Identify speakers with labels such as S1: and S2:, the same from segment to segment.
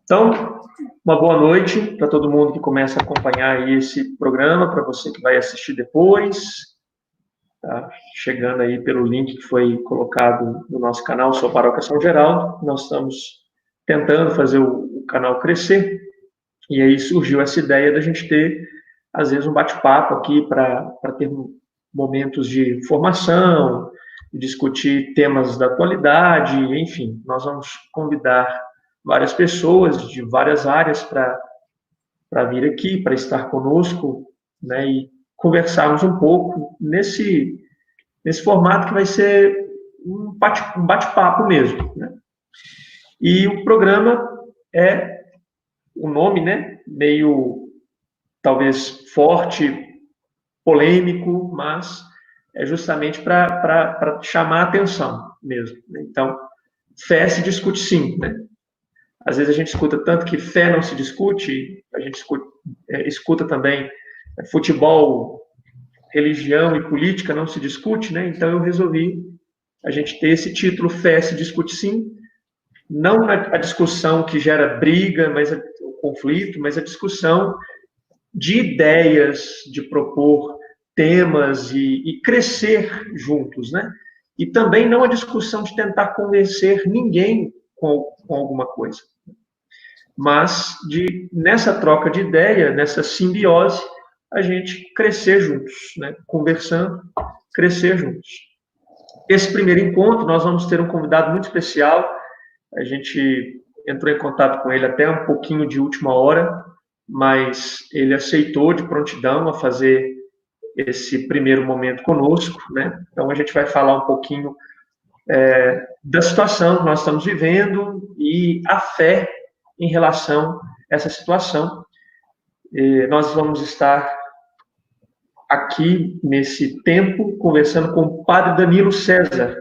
S1: Então, uma boa noite para todo mundo que começa a acompanhar aí esse programa, para você que vai assistir depois, tá? Chegando aí pelo link que foi colocado no nosso canal, Sua Paróquia São Geraldo. Nós estamos tentando fazer o canal crescer, e aí surgiu essa ideia da gente ter, às vezes, um bate-papo aqui para ter momentos de formação, discutir temas da atualidade, enfim, nós vamos convidar várias pessoas de várias áreas para vir aqui, para estar conosco, né, e conversarmos um pouco nesse formato que vai ser um bate-papo mesmo, né? E o programa o nome, né, meio, talvez, forte, polêmico, mas é justamente para chamar a atenção mesmo, né? Então, fé se discute sim, né? Às vezes a gente escuta tanto que fé não se discute, a gente escuta também futebol, religião e política não se discute, né? Então eu resolvi a gente ter esse título, Fé se discute sim, não a discussão que gera briga, mas o conflito, mas a discussão de ideias, de propor temas e crescer juntos, né? E também não a discussão de tentar convencer ninguém com alguma coisa, mas nessa troca de ideia, nessa simbiose, a gente crescer juntos, né? Conversando, crescer juntos. Esse primeiro encontro, nós vamos ter um convidado muito especial. A gente entrou em contato com ele até um pouquinho de última hora, mas ele aceitou de prontidão a fazer esse primeiro momento conosco, né? Então a gente vai falar um pouquinho da situação que nós estamos vivendo e a fé em relação a essa situação. Nós vamos estar aqui nesse tempo conversando com o Padre Danilo César,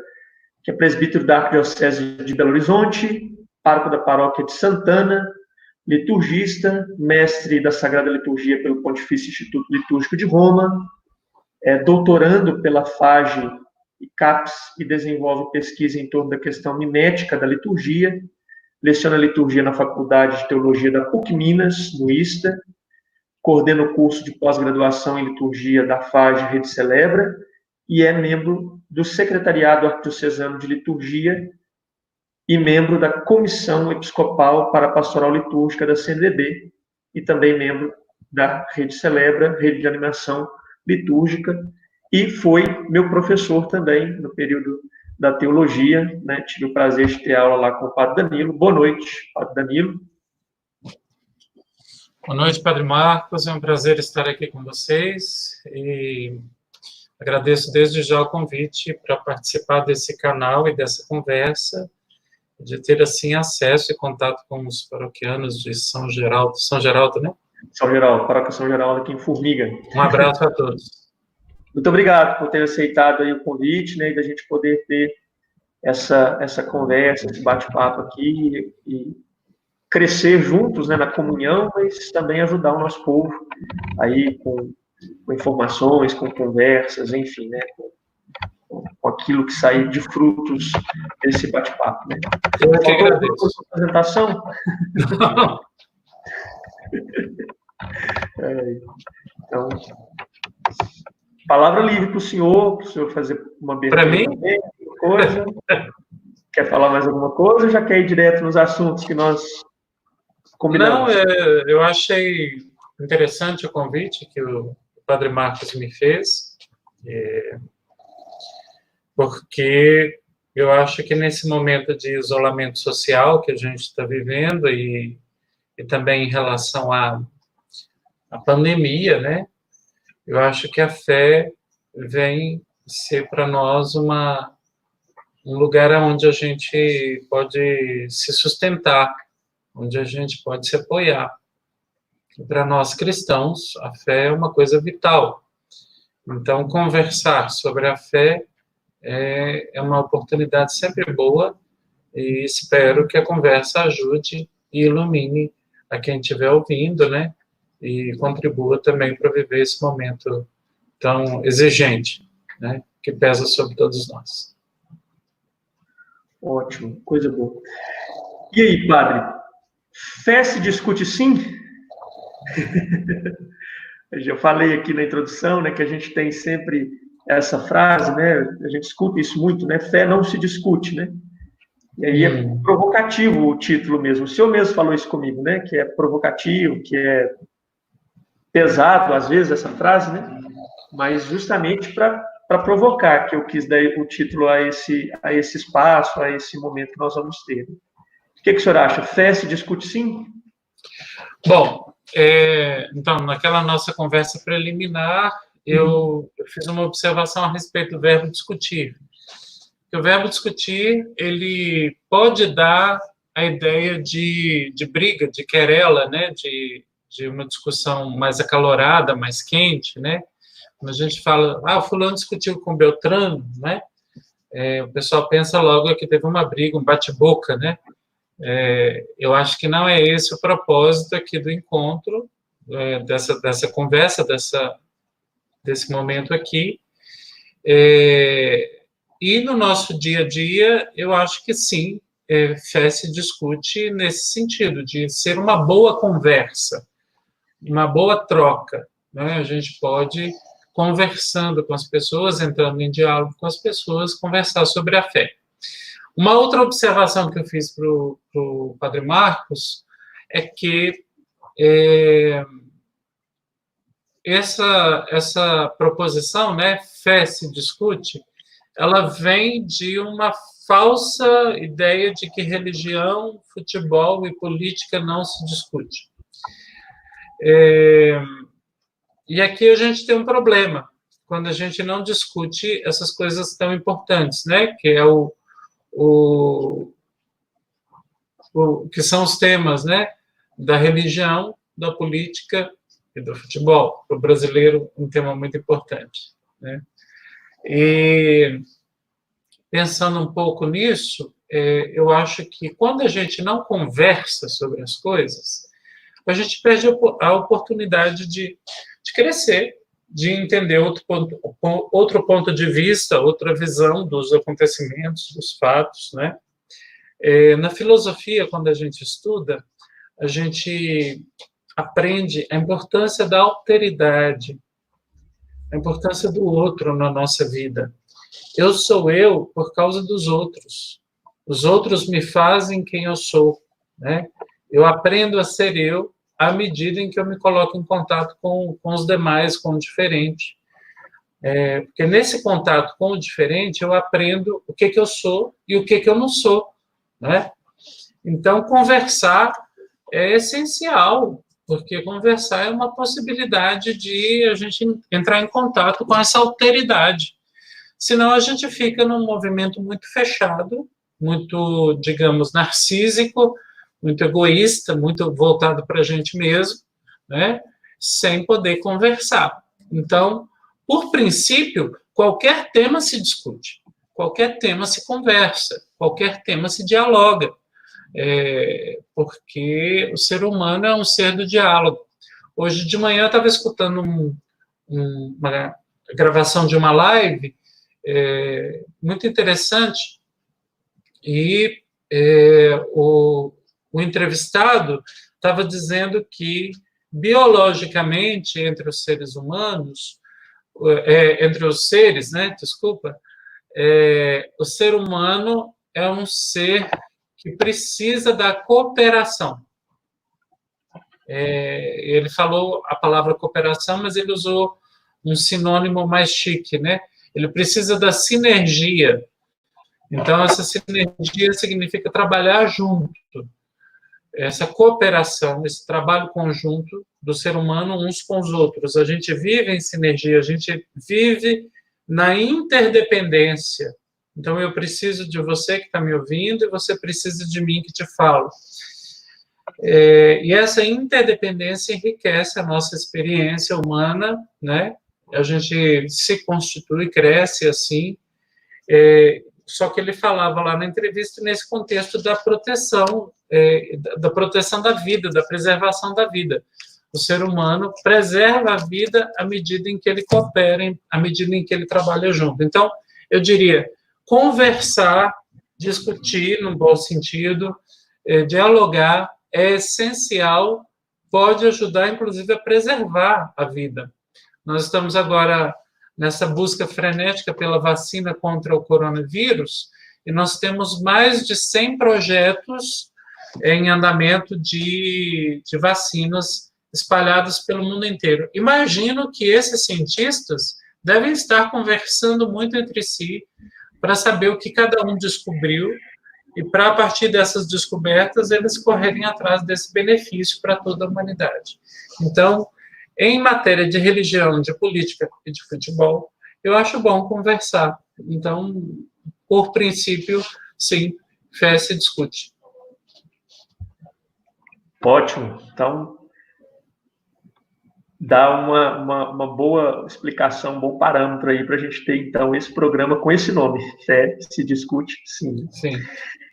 S1: que é presbítero da Arquidiocese de Belo Horizonte, pároco da paróquia de Santana, liturgista, mestre da Sagrada Liturgia pelo Pontifício Instituto Litúrgico de Roma, doutorando pela FAGE e CAPES e desenvolve pesquisa em torno da questão mimética da liturgia, leciona liturgia na Faculdade de Teologia da PUC Minas, no ISTA, coordena o curso de pós-graduação em liturgia da FAGE Rede Celebra e é membro do Secretariado Arquidiocesano de Liturgia e membro da Comissão Episcopal para a Pastoral Litúrgica da CNBB e também membro da Rede Celebra, Rede de Animação Litúrgica, e foi meu professor também no período da teologia, né? Tive o prazer de ter aula lá com o Padre Danilo. Boa noite, Padre Danilo.
S2: Boa noite, Padre Marcos. É um prazer estar aqui com vocês e agradeço desde já o convite para participar desse canal e dessa conversa, de ter, assim, acesso e contato com os paroquianos de São Geraldo, né?
S1: São Geraldo, paróquia São Geraldo aqui em Formiga.
S2: Um abraço a todos.
S1: Muito obrigado por ter aceitado aí o convite, né, e da gente poder ter essa conversa, esse bate-papo aqui e crescer juntos, né, na comunhão, mas também ajudar o nosso povo aí com informações, com conversas, enfim, né, com aquilo que sair de frutos desse bate-papo, né?
S2: Eu que agradeço.
S1: A apresentação? Então, palavra livre para o senhor fazer uma abertura.
S2: Para mim?
S1: Coisa. Quer falar mais alguma coisa ou já quer ir direto nos assuntos que nós combinamos?
S2: Não, eu achei interessante o convite que o Padre Marcos me fez, porque eu acho que nesse momento de isolamento social que a gente está vivendo e também em relação à pandemia, né? Eu acho que a fé vem ser para nós um lugar onde a gente pode se sustentar, onde a gente pode se apoiar. E para nós cristãos, a fé é uma coisa vital. Então, conversar sobre a fé é uma oportunidade sempre boa e espero que a conversa ajude e ilumine a quem estiver ouvindo, né? E contribua também para viver esse momento tão exigente, né? Que pesa sobre todos nós.
S1: Ótimo, coisa boa. E aí, padre? Fé se discute sim? Eu já falei aqui na introdução, né, que a gente tem sempre essa frase, né, a gente escuta isso muito, né, fé não se discute, né, e aí é provocativo o título mesmo, o senhor mesmo falou isso comigo, né, que é provocativo, que é pesado, às vezes, essa frase, né, mas justamente para provocar que eu quis dar o título a esse espaço, a esse momento que nós vamos ter. O que o senhor acha? Fé se discute sim?
S2: Bom, então, naquela nossa conversa preliminar, eu fiz uma observação a respeito do verbo discutir. O verbo discutir, ele pode dar a ideia de briga, de querela, né? De uma discussão mais acalorada, mais quente, né? Quando a gente fala, o fulano discutiu com o Beltrano, né? O pessoal pensa logo que teve uma briga, um bate-boca, né? Eu acho que não é esse o propósito aqui do encontro, dessa conversa, desse momento aqui. E no nosso dia a dia, eu acho que sim, fé se discute nesse sentido, de ser uma boa conversa, uma boa troca, né? A gente pode, conversando com as pessoas, entrando em diálogo com as pessoas, conversar sobre a fé. Uma outra observação que eu fiz para o Padre Marcos é que essa proposição, né, fé se discute, ela vem de uma falsa ideia de que religião, futebol e política não se discute. E aqui a gente tem um problema, quando a gente não discute essas coisas tão importantes, né, que é que são os temas, né, da religião, da política e do futebol. Para o brasileiro, um tema muito importante, né? E pensando um pouco nisso, eu acho que quando a gente não conversa sobre as coisas, a gente perde a oportunidade de crescer, de entender outro ponto de vista, outra visão dos acontecimentos, dos fatos, né? Na filosofia, quando a gente estuda, a gente aprende a importância da alteridade, a importância do outro na nossa vida. Eu sou eu por causa dos outros. Os outros me fazem quem eu sou, né? Eu aprendo a ser eu à medida em que eu me coloco em contato com os demais, com o diferente. Porque nesse contato com o diferente, eu aprendo o que eu sou e o que eu não sou, né? Então, conversar é essencial, porque conversar é uma possibilidade de a gente entrar em contato com essa alteridade. Senão a gente fica num movimento muito fechado, muito, digamos, narcísico, muito egoísta, muito voltado para a gente mesmo, né? Sem poder conversar. Então, por princípio, qualquer tema se discute, qualquer tema se conversa, qualquer tema se dialoga, porque o ser humano é um ser do diálogo. Hoje de manhã eu estava escutando uma gravação de uma live muito interessante, e o entrevistado estava dizendo que, biologicamente, entre os seres humanos, entre os seres, né, desculpa, o ser humano é um ser que precisa da cooperação. Ele falou a palavra cooperação, mas ele usou um sinônimo mais chique, né? Ele precisa da sinergia. Então, essa sinergia significa trabalhar junto. Essa cooperação, esse trabalho conjunto do ser humano uns com os outros. A gente vive em sinergia, a gente vive na interdependência. Então, eu preciso de você que está me ouvindo e você precisa de mim que te falo. E essa interdependência enriquece a nossa experiência humana, né? A gente se constitui, cresce assim. Só que ele falava lá na entrevista nesse contexto da proteção da vida, da preservação da vida. O ser humano preserva a vida à medida em que ele coopera, à medida em que ele trabalha junto. Então, eu diria, conversar, discutir, no bom sentido, dialogar, é essencial, pode ajudar, inclusive, a preservar a vida. Nós estamos agora nessa busca frenética pela vacina contra o coronavírus, e nós temos mais de 100 projetos em andamento de vacinas espalhadas pelo mundo inteiro. Imagino que esses cientistas devem estar conversando muito entre si para saber o que cada um descobriu e para, a partir dessas descobertas, eles correrem atrás desse benefício para toda a humanidade. Então, em matéria de religião, de política e de futebol, eu acho bom conversar. Então, por princípio, sim, fé se discute.
S1: Ótimo. Então, dá uma boa explicação, um bom parâmetro aí para a gente ter, então, esse programa com esse nome, Fé se discute, sim.
S2: Sim.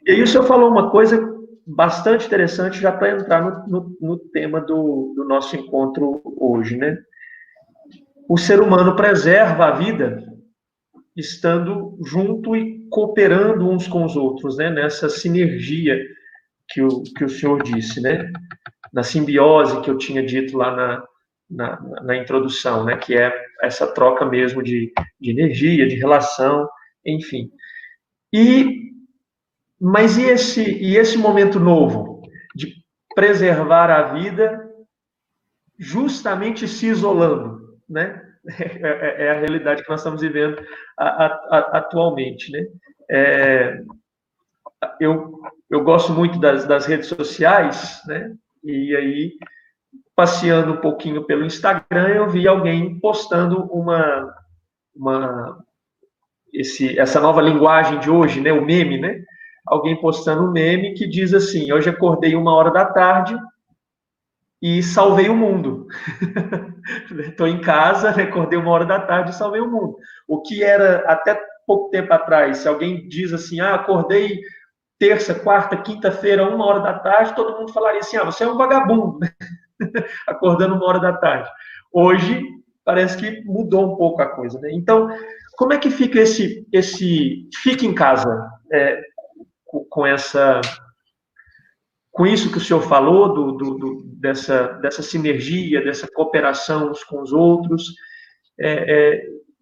S1: E aí o senhor falou uma coisa bastante interessante já para entrar no tema do nosso encontro hoje, né? O ser humano preserva a vida estando junto e cooperando uns com os outros, né? Nessa sinergia que o senhor disse, né? Na simbiose que eu tinha dito lá na introdução, né? Que é essa troca mesmo de energia, de relação, enfim. Mas e esse momento novo de preservar a vida justamente se isolando, né? É a realidade que nós estamos vivendo atualmente, né? Eu gosto muito das redes sociais, né? E aí, passeando um pouquinho pelo Instagram, eu vi alguém postando essa nova linguagem de hoje, né? O meme, né? Alguém postando um meme que diz assim: hoje acordei 1h da tarde e salvei o mundo. Estou em casa, acordei 1h da tarde e salvei o mundo. O que era até pouco tempo atrás, se alguém diz assim, acordei terça, quarta, quinta-feira, 1h da tarde, todo mundo falaria assim, você é um vagabundo, né? Acordando 1h da tarde. Hoje, parece que mudou um pouco a coisa, né? Então, como é que fica esse fica em casa com isso que o senhor falou, dessa sinergia, dessa cooperação uns com os outros,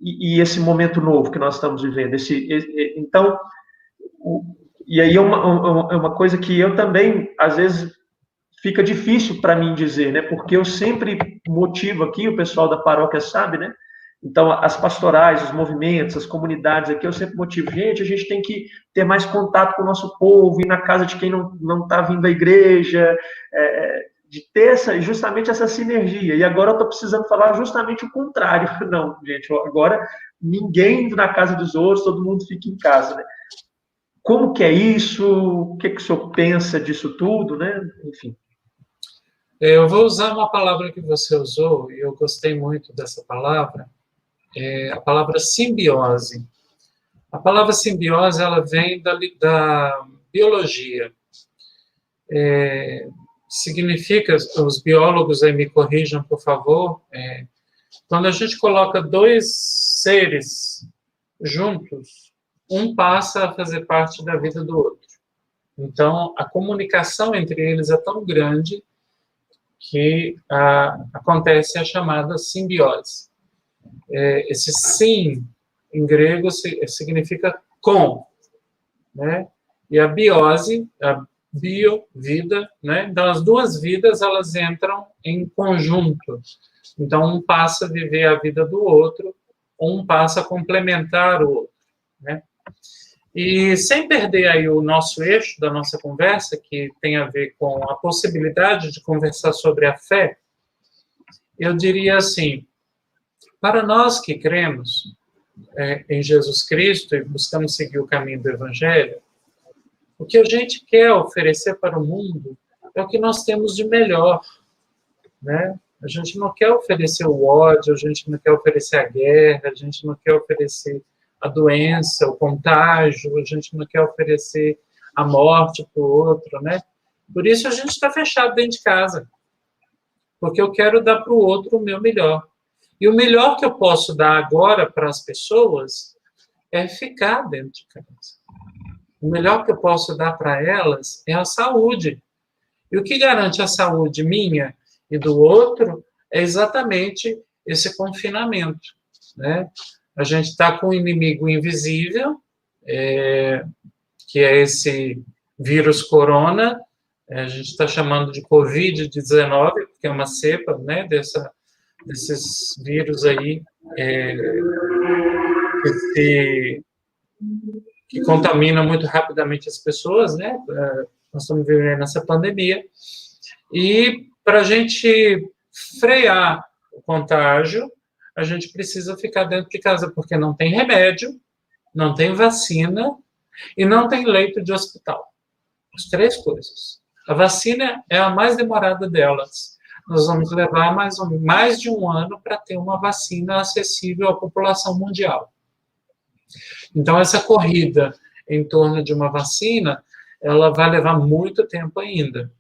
S1: e esse momento novo que nós estamos vivendo. Então, e aí é uma coisa que eu também, às vezes, fica difícil para mim dizer, né? Porque eu sempre motivo aqui, o pessoal da paróquia sabe, né? Então, as pastorais, os movimentos, as comunidades aqui, eu sempre motivo, gente, a gente tem que ter mais contato com o nosso povo, ir na casa de quem não está vindo à igreja, de ter justamente essa sinergia. E agora eu estou precisando falar justamente o contrário. Não, gente, agora ninguém indo na casa dos outros, todo mundo fica em casa, né? Como que é isso? O que o senhor pensa disso tudo, né? Enfim.
S2: Eu vou usar uma palavra que você usou, e eu gostei muito dessa palavra, a palavra simbiose. A palavra simbiose, ela vem da biologia. Significa, os biólogos aí me corrijam, por favor, quando a gente coloca dois seres juntos, um passa a fazer parte da vida do outro. Então, a comunicação entre eles é tão grande que acontece a chamada simbiose. Esse sim, em grego, significa com, né? E a biose, a bio, vida, né? Então, as duas vidas, elas entram em conjunto. Então, um passa a viver a vida do outro, um passa a complementar o outro, né? E sem perder aí o nosso eixo da nossa conversa, que tem a ver com a possibilidade de conversar sobre a fé, eu diria assim, para nós que cremos em Jesus Cristo e buscamos seguir o caminho do Evangelho, o que a gente quer oferecer para o mundo é o que nós temos de melhor, né? A gente não quer oferecer o ódio, a gente não quer oferecer a guerra, a gente não quer oferecer a doença, o contágio, a gente não quer oferecer a morte para o outro, né? Por isso a gente está fechado dentro de casa, porque eu quero dar para o outro o meu melhor. E o melhor que eu posso dar agora para as pessoas é ficar dentro de casa. O melhor que eu posso dar para elas é a saúde. E o que garante a saúde minha e do outro é exatamente esse confinamento, né? A gente está com um inimigo invisível, que é esse vírus corona, a gente está chamando de Covid-19, porque é uma cepa, né, desses vírus aí, que contamina muito rapidamente as pessoas, né? Nós estamos vivendo nessa pandemia. E para a gente frear o contágio, a gente precisa ficar dentro de casa, porque não tem remédio, não tem vacina e não tem leito de hospital. As 3 coisas. A vacina é a mais demorada delas. Nós vamos levar mais de um ano para ter uma vacina acessível à população mundial. Então, essa corrida em torno de uma vacina, ela vai levar muito tempo ainda.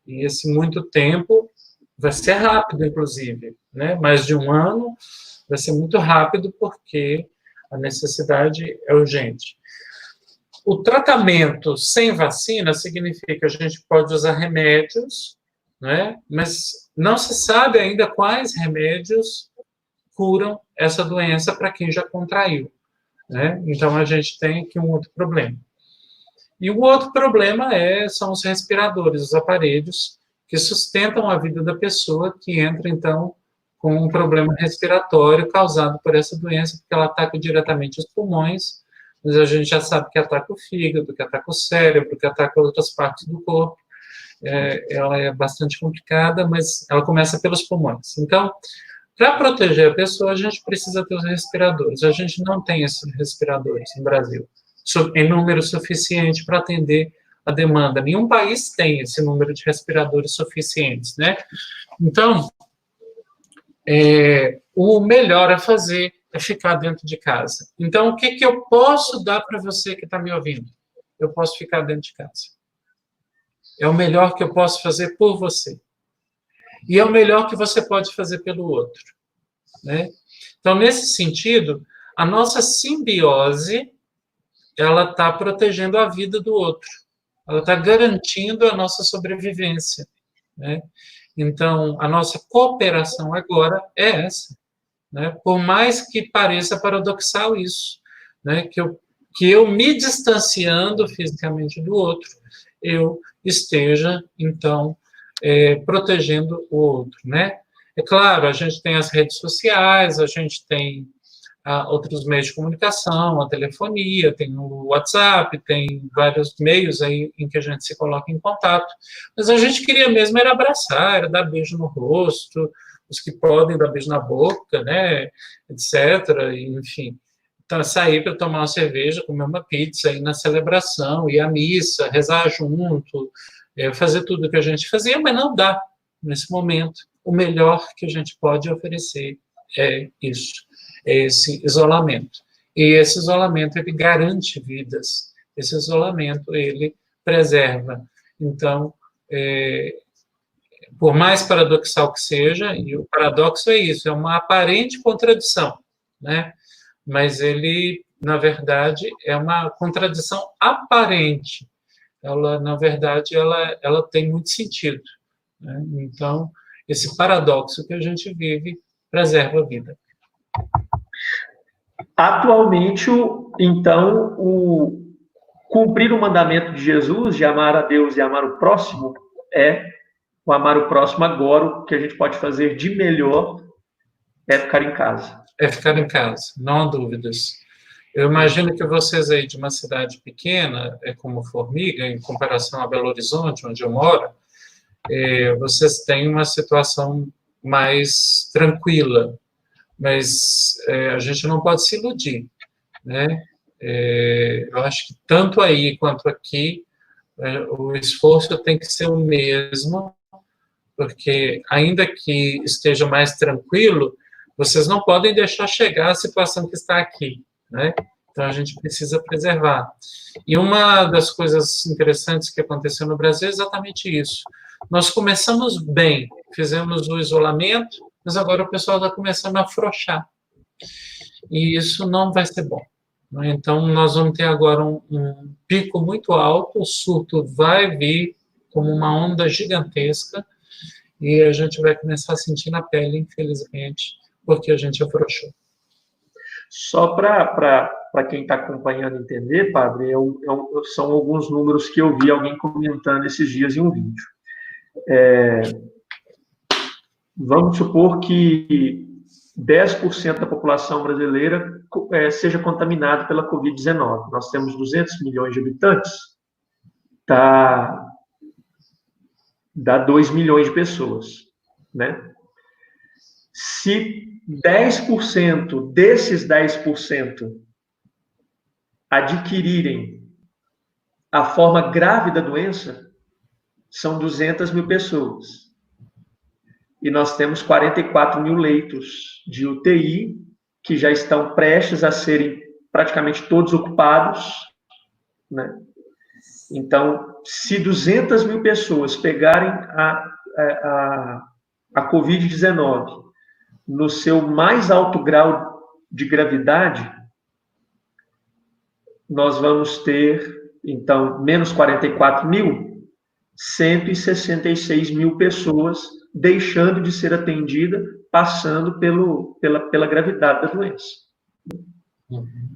S2: E esse muito tempo vai ser rápido, inclusive, né? Mais de um ano vai ser muito rápido, porque a necessidade é urgente. O tratamento sem vacina significa que a gente pode usar remédios, né? Mas não se sabe ainda quais remédios curam essa doença para quem já contraiu, né? Então, a gente tem aqui um outro problema. E o outro problema são os respiradores, os aparelhos que sustentam a vida da pessoa que entra, então, com um problema respiratório causado por essa doença, porque ela ataca diretamente os pulmões, mas a gente já sabe que ataca o fígado, que ataca o cérebro, que ataca outras partes do corpo. Ela é bastante complicada, mas ela começa pelos pulmões. Então, para proteger a pessoa, a gente precisa ter os respiradores. A gente não tem esses respiradores no Brasil em número suficiente para atender a demanda. Nenhum país tem esse número de respiradores suficientes, né? Então, o melhor a fazer é ficar dentro de casa. Então, o que eu posso dar para você que está me ouvindo? Eu posso ficar dentro de casa. É o melhor que eu posso fazer por você. E é o melhor que você pode fazer pelo outro, né? Então, nesse sentido, a nossa simbiose, ela está protegendo a vida do outro. Ela está garantindo a nossa sobrevivência, né? Então, a nossa cooperação agora é essa, né? Por mais que pareça paradoxal isso, né? Que eu me distanciando fisicamente do outro, eu esteja, então, protegendo o outro, né? É claro, a gente tem as redes sociais, a gente tem outros meios de comunicação, a telefonia, tem o WhatsApp, tem vários meios aí em que a gente se coloca em contato, mas a gente queria mesmo era abraçar, era dar beijo no rosto, os que podem dar beijo na boca, né, etc., enfim. Então, sair para tomar uma cerveja, comer uma pizza, ir na celebração, ir à missa, rezar junto, fazer tudo o que a gente fazia, mas não dá nesse momento. O melhor que a gente pode oferecer é isso, é esse isolamento. E esse isolamento, ele garante vidas. Esse isolamento, ele preserva. Então, por mais paradoxal que seja, e o paradoxo é isso, é uma aparente contradição, né? Mas ele, na verdade, é uma contradição aparente. Ela, na verdade, ela tem muito sentido, né? Então, esse paradoxo que a gente vive preserva a vida.
S1: Atualmente, então, cumprir o mandamento de Jesus de amar a Deus e amar o próximo o amar o próximo agora. O que a gente pode fazer de melhor é ficar em casa.
S2: É ficar em casa, não há dúvidas. Eu imagino que vocês aí de uma cidade pequena, como Formiga, em comparação a Belo Horizonte, onde eu moro, vocês têm uma situação mais tranquila, mas a gente não pode se iludir, né? Eu acho que tanto aí quanto aqui, o esforço tem que ser o mesmo, porque ainda que esteja mais tranquilo, vocês não podem deixar chegar a situação que está aqui, né? Então, a gente precisa preservar. E uma das coisas interessantes que aconteceu no Brasil é exatamente isso. Nós começamos bem, fizemos o isolamento, mas agora o pessoal está começando a afrouxar. E isso não vai ser bom, né? Então, nós vamos ter agora um pico muito alto, o surto vai vir como uma onda gigantesca, e a gente vai começar a sentir na pele, infelizmente, porque a gente afrouxou.
S1: Só para quem está acompanhando entender, padre, são alguns números que eu vi alguém comentando esses dias em um vídeo. Vamos supor que 10% da população brasileira seja contaminada pela Covid-19. Nós temos 200 milhões de habitantes, dá 2 milhões de pessoas, né? Se 10% desses 10% adquirirem a forma grave da doença, são 200 mil pessoas. E nós temos 44 mil leitos de UTI, que já estão prestes a serem praticamente todos ocupados, né? Então, se 200 mil pessoas pegarem a Covid-19 no seu mais alto grau de gravidade, nós vamos ter, então, menos 44 mil, 166 mil pessoas deixando de ser atendida, passando pela gravidade da doença.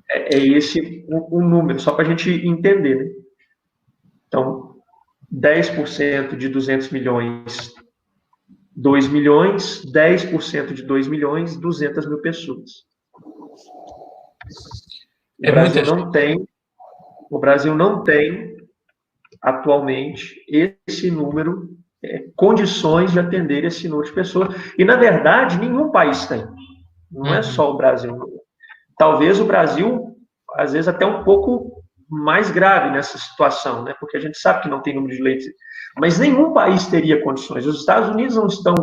S1: É esse o número, só para a gente entender, né? Então, 10% de 200 milhões, 2 milhões, 10% de 2 milhões, 200 mil pessoas. O Brasil não tem atualmente esse número, condições de atender esse número de pessoas. E, na verdade, nenhum país tem. Não é só o Brasil. Talvez o Brasil, às vezes, até um pouco mais grave nessa situação, né? Porque a gente sabe que não tem número de leitos. Mas nenhum país teria condições. Os Estados Unidos não estão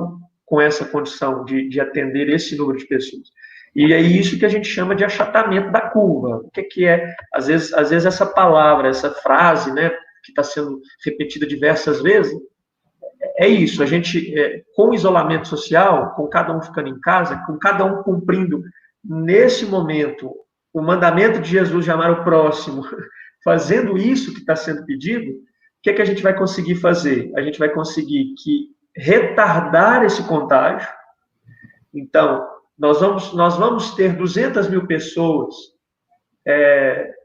S1: com essa condição de atender esse número de pessoas. E é isso que a gente chama de achatamento da curva. O que é? Às vezes essa palavra, essa frase, né, que está sendo repetida diversas vezes, é isso. A gente, com o isolamento social, com cada um ficando em casa, com cada um cumprindo, nesse momento, o mandamento de Jesus de amar o próximo, fazendo isso que está sendo pedido, o que a gente vai conseguir fazer? A gente vai conseguir retardar esse contágio. Então, nós vamos ter 200 mil pessoas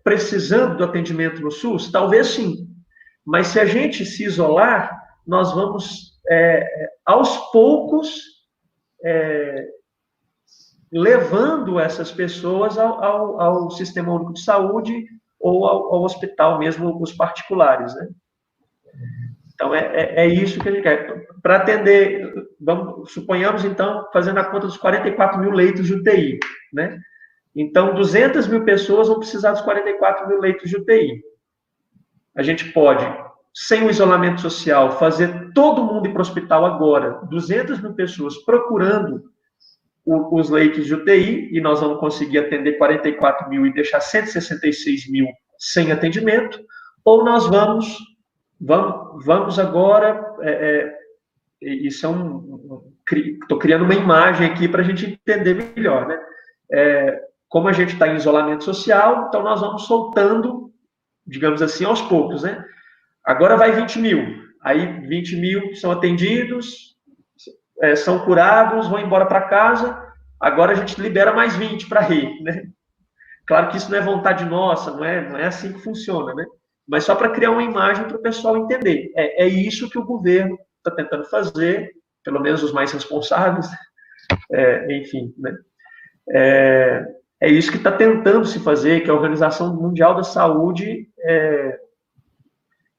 S1: precisando do atendimento no SUS? Talvez sim. Mas se a gente se isolar, nós vamos, aos poucos, levando essas pessoas ao Sistema Único de Saúde ou ao hospital mesmo, os particulares, né? Então, é isso que a gente quer. Para atender, suponhamos, então, fazendo a conta dos 44 mil leitos de UTI, né? Então, 200 mil pessoas vão precisar dos 44 mil leitos de UTI. A gente pode, sem o isolamento social, fazer todo mundo ir para o hospital agora, 200 mil pessoas procurando os leitos de UTI, e nós vamos conseguir atender 44 mil e deixar 166 mil sem atendimento, ou nós vamos agora, isso estou criando uma imagem aqui para a gente entender melhor, né? Como a gente está em isolamento social, então nós vamos soltando, digamos assim, aos poucos, né? Agora vai 20 mil, aí 20 mil são atendidos, são curados, vão embora para casa, agora a gente libera mais 20 para ir, né? Claro que isso não é vontade nossa, não é assim que funciona, né? Mas só para criar uma imagem para o pessoal entender. É isso que o governo está tentando fazer, pelo menos os mais responsáveis, enfim, né? É isso que está tentando se fazer, que a Organização Mundial da Saúde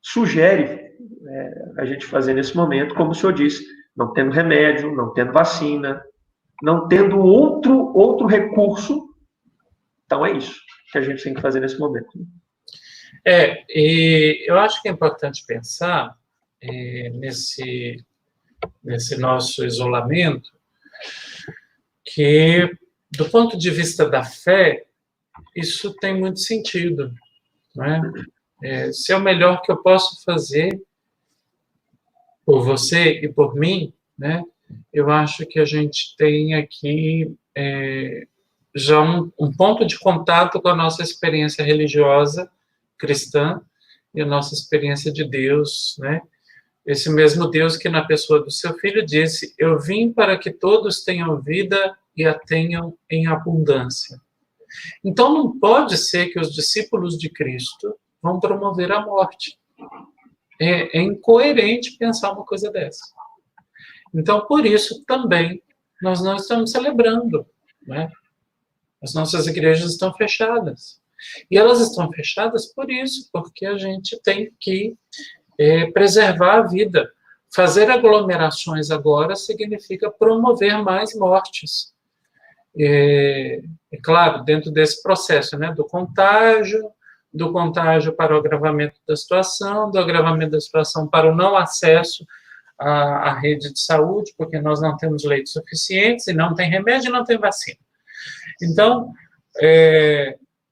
S1: sugere a gente fazer nesse momento, como o senhor disse, não tendo remédio, não tendo vacina, não tendo outro recurso. Então, é isso que a gente tem que fazer nesse momento.
S2: E eu acho que é importante pensar nesse nosso isolamento, que, do ponto de vista da fé, isso tem muito sentido, né? Se é o melhor que eu posso fazer por você e por mim, né? Eu acho que a gente tem aqui já um ponto de contato com a nossa experiência religiosa cristã e a nossa experiência de Deus, né? Esse mesmo Deus que na pessoa do seu Filho disse: eu vim para que todos tenham vida e a tenham em abundância. Então não pode ser que os discípulos de Cristo vão promover a morte. É incoerente pensar uma coisa dessa. Então, por isso também, nós não estamos celebrando, né? As nossas igrejas estão fechadas. E elas estão fechadas por isso, porque a gente tem que preservar a vida. Fazer aglomerações agora significa promover mais mortes. É claro, dentro desse processo, né, do contágio para o agravamento da situação, do agravamento da situação para o não acesso à rede de saúde, porque nós não temos leitos suficientes, e não tem remédio, e não tem vacina. Então,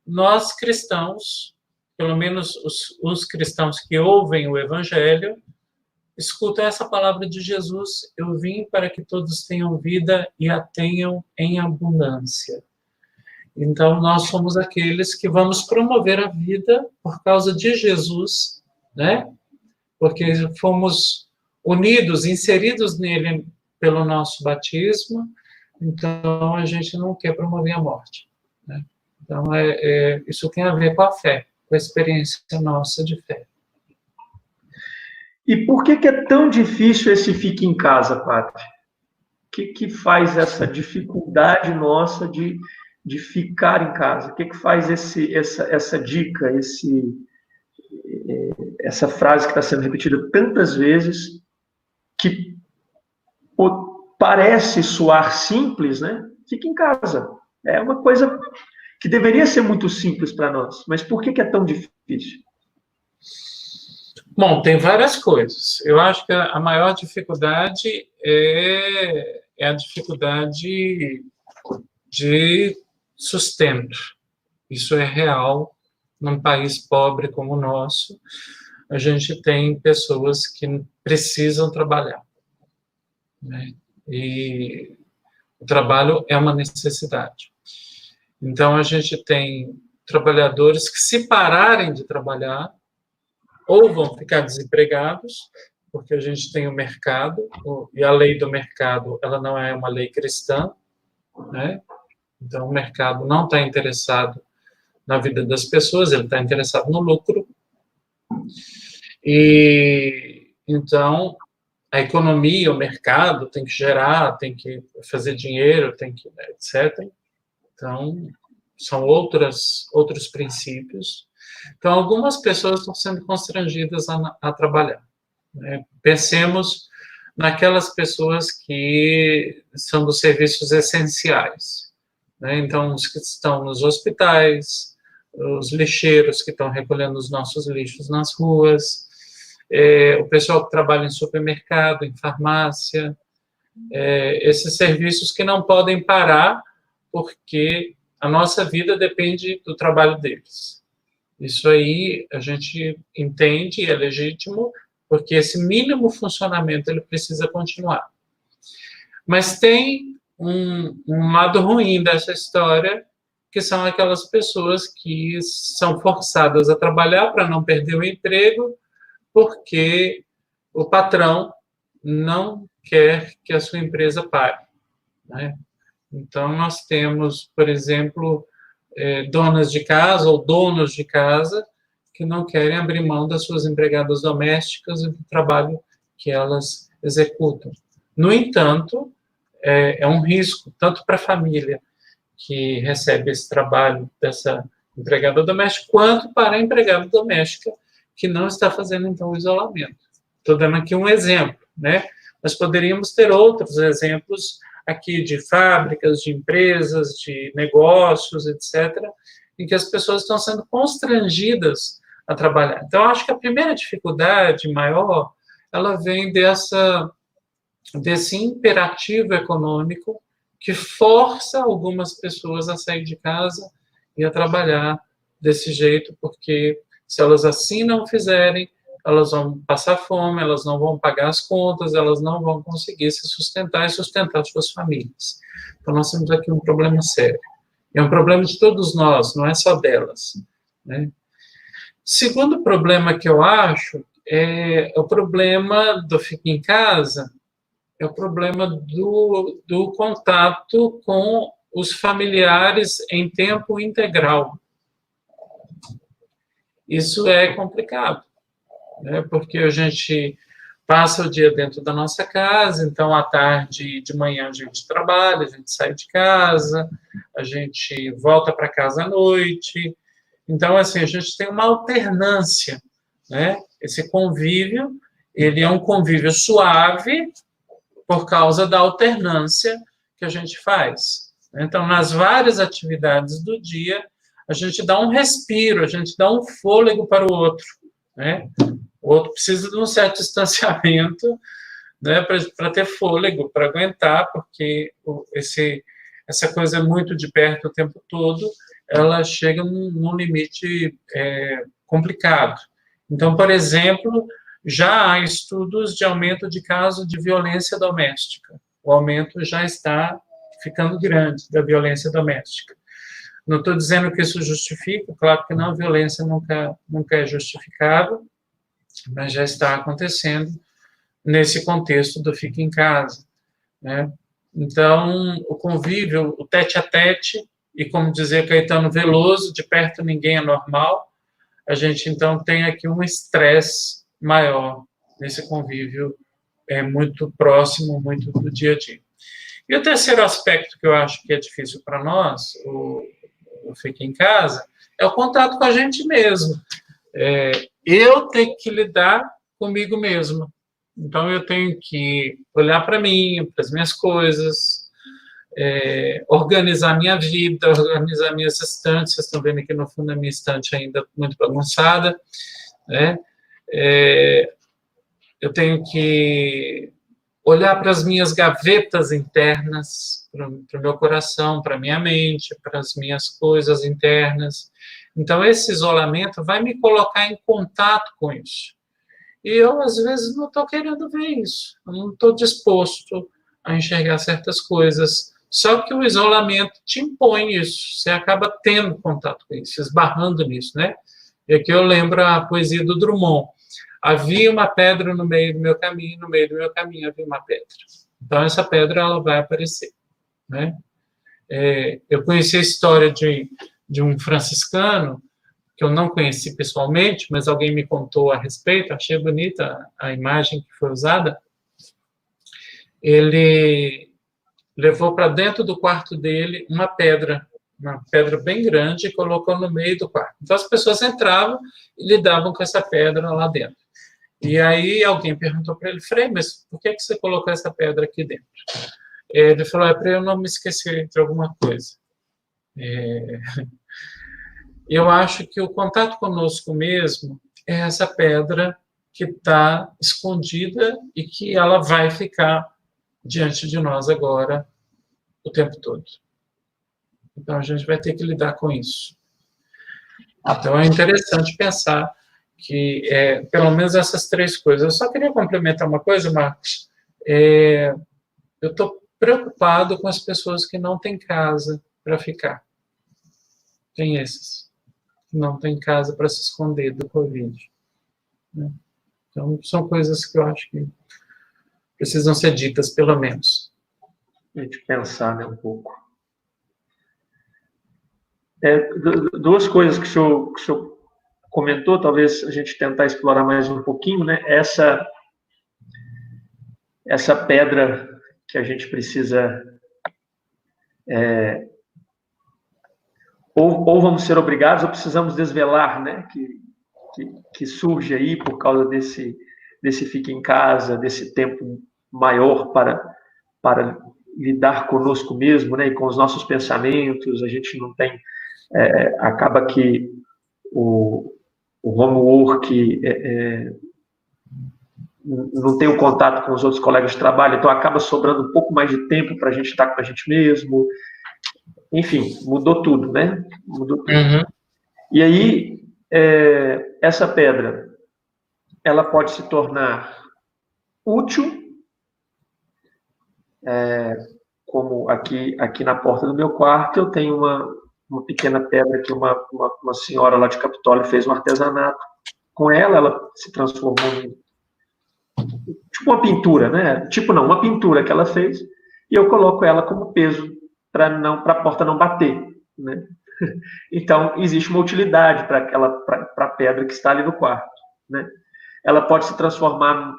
S2: nós cristãos, pelo menos os cristãos que ouvem o Evangelho, escutam essa palavra de Jesus: eu vim para que todos tenham vida e a tenham em abundância. Então, nós somos aqueles que vamos promover a vida por causa de Jesus, né? Porque fomos unidos, inseridos nele pelo nosso batismo, então a gente não quer promover a morte, né? Então, isso tem a ver com a fé, com a experiência nossa de fé.
S1: E por que é tão difícil esse fique em casa, padre? O que faz essa dificuldade nossa de ficar em casa? O que faz essa dica, essa frase que está sendo repetida tantas vezes, que parece soar simples, né? Fique em casa. É uma coisa que deveria ser muito simples para nós, mas por que é tão difícil?
S2: Bom, tem várias coisas. Eu acho que a maior dificuldade é a dificuldade de sustento. Isso é real num país pobre como o nosso. A gente tem pessoas que precisam trabalhar, né? E o trabalho é uma necessidade. Então, a gente tem trabalhadores que, se pararem de trabalhar, ou vão ficar desempregados, porque a gente tem o mercado, e a lei do mercado, ela não é uma lei cristã, né? Então, o mercado não está interessado na vida das pessoas, ele está interessado no lucro. E, então, a economia, o mercado tem que gerar, tem que fazer dinheiro, tem que, etc. Então, são outros princípios. Então, algumas pessoas estão sendo constrangidas a trabalhar, né? Pensemos naquelas pessoas que são dos serviços essenciais, né? Então, os que estão nos hospitais, os lixeiros que estão recolhendo os nossos lixos nas ruas, o pessoal que trabalha em supermercado, em farmácia, esses serviços que não podem parar porque a nossa vida depende do trabalho deles. Isso aí a gente entende, é legítimo, porque esse mínimo funcionamento ele precisa continuar. Mas tem um lado ruim dessa história, que são aquelas pessoas que são forçadas a trabalhar para não perder o emprego, porque o patrão não quer que a sua empresa pare, né? Então, nós temos, por exemplo, donas de casa ou donos de casa que não querem abrir mão das suas empregadas domésticas e do trabalho que elas executam. No entanto, é um risco, tanto para a família que recebe esse trabalho dessa empregada doméstica, quanto para a empregada doméstica que não está fazendo, então, o isolamento. Estou dando aqui um exemplo, né? Mas poderíamos ter outros exemplos aqui de fábricas, de empresas, de negócios, etc., em que as pessoas estão sendo constrangidas a trabalhar. Então, acho que a primeira dificuldade maior, ela vem desse imperativo econômico que força algumas pessoas a sair de casa e a trabalhar desse jeito, porque se elas assim não fizerem, elas vão passar fome, elas não vão pagar as contas, elas não vão conseguir se sustentar e sustentar suas famílias. Então, nós temos aqui um problema sério. É um problema de todos nós, não é só delas, né? Segundo problema que eu acho o problema do fica em casa é o problema do contato com os familiares em tempo integral. Isso é complicado, né? Porque a gente passa o dia dentro da nossa casa, então à tarde e de manhã a gente trabalha, a gente sai de casa, a gente volta para casa à noite. Então, assim, a gente tem uma alternância, né? Esse convívio, ele é um convívio suave por causa da alternância que a gente faz. Então, nas várias atividades do dia, a gente dá um respiro, a gente dá um fôlego para o outro, né? O outro precisa de um certo distanciamento, né, para ter fôlego, para aguentar, porque essa coisa muito de perto o tempo todo, ela chega num limite complicado. Então, por exemplo, já há estudos de aumento de casos de violência doméstica. O aumento já está ficando grande da violência doméstica. Não estou dizendo que isso justifica, claro que não, a violência nunca é justificável, mas já está acontecendo nesse contexto do fica em casa, né? Então, o convívio, o tete-a-tete, e como dizia Caetano Veloso, de perto ninguém é normal, a gente, então, tem aqui um estresse maior nesse convívio muito próximo, muito do dia a dia. E o terceiro aspecto que eu acho que é difícil para nós, o fica em casa, é o contato com a gente mesmo. Eu tenho que lidar comigo mesmo. Então, eu tenho que olhar para mim, para as minhas coisas, organizar minha vida, organizar minhas estantes. Vocês estão vendo aqui no fundo a minha estante ainda muito bagunçada, né? Eu tenho que olhar para as minhas gavetas internas, para o meu coração, para a minha mente, para as minhas coisas internas. Então, esse isolamento vai me colocar em contato com isso. E eu, às vezes, não estou querendo ver isso. Eu não estou disposto a enxergar certas coisas. Só que o isolamento te impõe isso. Você acaba tendo contato com isso, esbarrando nisso, né? E aqui eu lembro a poesia do Drummond. Havia uma pedra no meio do meu caminho, no meio do meu caminho havia uma pedra. Então, essa pedra ela vai aparecer, né? Eu conheci a história de um franciscano, que eu não conheci pessoalmente, mas alguém me contou a respeito, achei bonita a imagem que foi usada. Ele levou para dentro do quarto dele uma pedra bem grande, e colocou no meio do quarto. Então, as pessoas entravam e lidavam com essa pedra lá dentro. E aí alguém perguntou para ele, Frei, mas por que você colocou essa pedra aqui dentro? Ele falou, para eu não me esquecer de alguma coisa. Eu acho que o contato conosco mesmo é essa pedra que está escondida e que ela vai ficar diante de nós agora o tempo todo. Então, a gente vai ter que lidar com isso. Então, é interessante pensar que, pelo menos essas três coisas. Eu só queria complementar uma coisa, Marcos. Eu estou preocupado com as pessoas que não têm casa para ficar. Tem esses que não têm casa para se esconder do Covid, né? Então, são coisas que eu acho que precisam ser ditas, pelo menos.
S1: A gente pensar, né, um pouco. Duas coisas que o senhor comentou, talvez a gente tentar explorar mais um pouquinho, né? Essa pedra que a gente precisa ou vamos ser obrigados ou precisamos desvelar, né? Que surge aí por causa desse fica em casa, desse tempo maior para lidar conosco mesmo, né? E com os nossos pensamentos. A gente não tem acaba que o homework não tem o contato com os outros colegas de trabalho, então acaba sobrando um pouco mais de tempo para a gente estar com a gente mesmo. Enfim, mudou tudo, né? Mudou tudo.
S2: Uhum.
S1: E aí, essa pedra, ela pode se tornar útil, como aqui na porta do meu quarto, eu tenho uma pequena pedra que uma senhora lá de Capitólio fez um artesanato com ela se transformou em tipo uma pintura, né? Tipo não, uma pintura que ela fez, e eu coloco ela como peso para a porta não bater, né? Então, existe uma utilidade para a pedra que está ali no quarto, né? Ela pode se transformar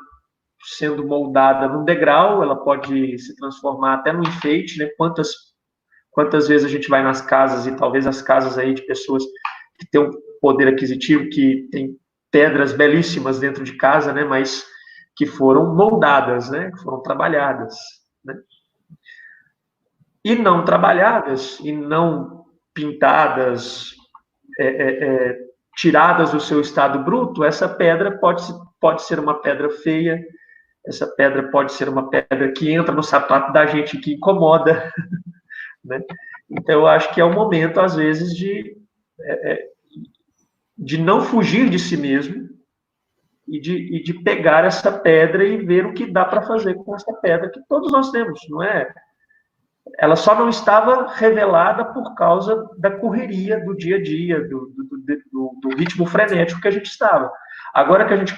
S1: sendo moldada num degrau, ela pode se transformar até num enfeite, né? Quantas vezes a gente vai nas casas, e talvez as casas aí de pessoas que têm um poder aquisitivo, que tem pedras belíssimas dentro de casa, né? Mas que foram moldadas, né? Que foram trabalhadas, né? E não trabalhadas, e não pintadas, tiradas do seu estado bruto, essa pedra pode ser uma pedra feia, essa pedra pode ser uma pedra que entra no sapato da gente, que incomoda, né? Então, eu acho que é o momento, às vezes, de não fugir de si mesmo e de pegar essa pedra e ver o que dá para fazer com essa pedra que todos nós temos, não é? Ela só não estava revelada por causa da correria do dia a dia, do ritmo frenético que a gente estava. Agora que a gente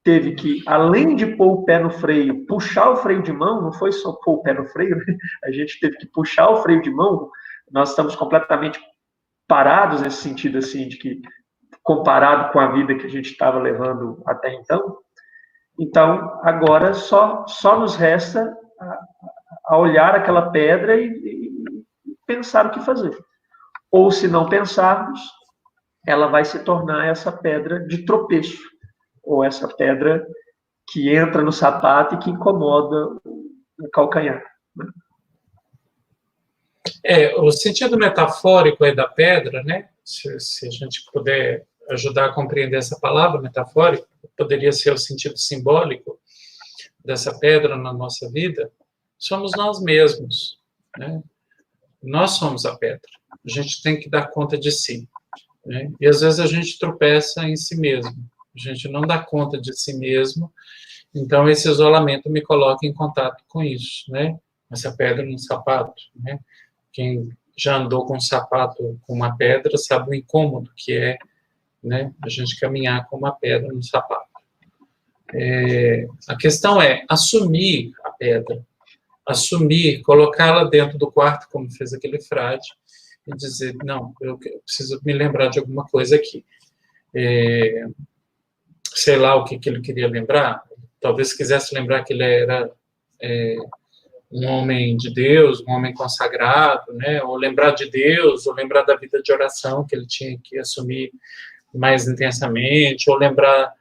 S1: teve que, além de pôr o pé no freio, puxar o freio de mão, não foi só pôr o pé no freio, né? A gente teve que puxar o freio de mão, nós estamos completamente parados nesse sentido, assim, de que, comparado com a vida que a gente estava levando até então, então, agora só nos resta a olhar aquela pedra e pensar o que fazer. Ou, se não pensarmos, ela vai se tornar essa pedra de tropeço, ou essa pedra que entra no sapato e que incomoda o calcanhar. Né?
S2: O sentido metafórico aí da pedra, né? Se a gente puder ajudar a compreender essa palavra metafórica, poderia ser o sentido simbólico dessa pedra na nossa vida, somos nós mesmos, né? Nós somos a pedra. A gente tem que dar conta de si, né? E às vezes a gente tropeça em si mesmo. A gente não dá conta de si mesmo. Então esse isolamento me coloca em contato com isso, né? Essa pedra no sapato, né? Quem já andou com um sapato com uma pedra sabe o incômodo que é, né? A gente caminhar com uma pedra no sapato. A questão é assumir a pedra, assumir, colocá-la dentro do quarto, como fez aquele frade, e dizer, não, eu preciso me lembrar de alguma coisa aqui. Sei lá o que ele queria lembrar, talvez quisesse lembrar que ele era um homem de Deus, um homem consagrado, né? Ou lembrar de Deus, ou lembrar da vida de oração que ele tinha que assumir mais intensamente, ou lembrar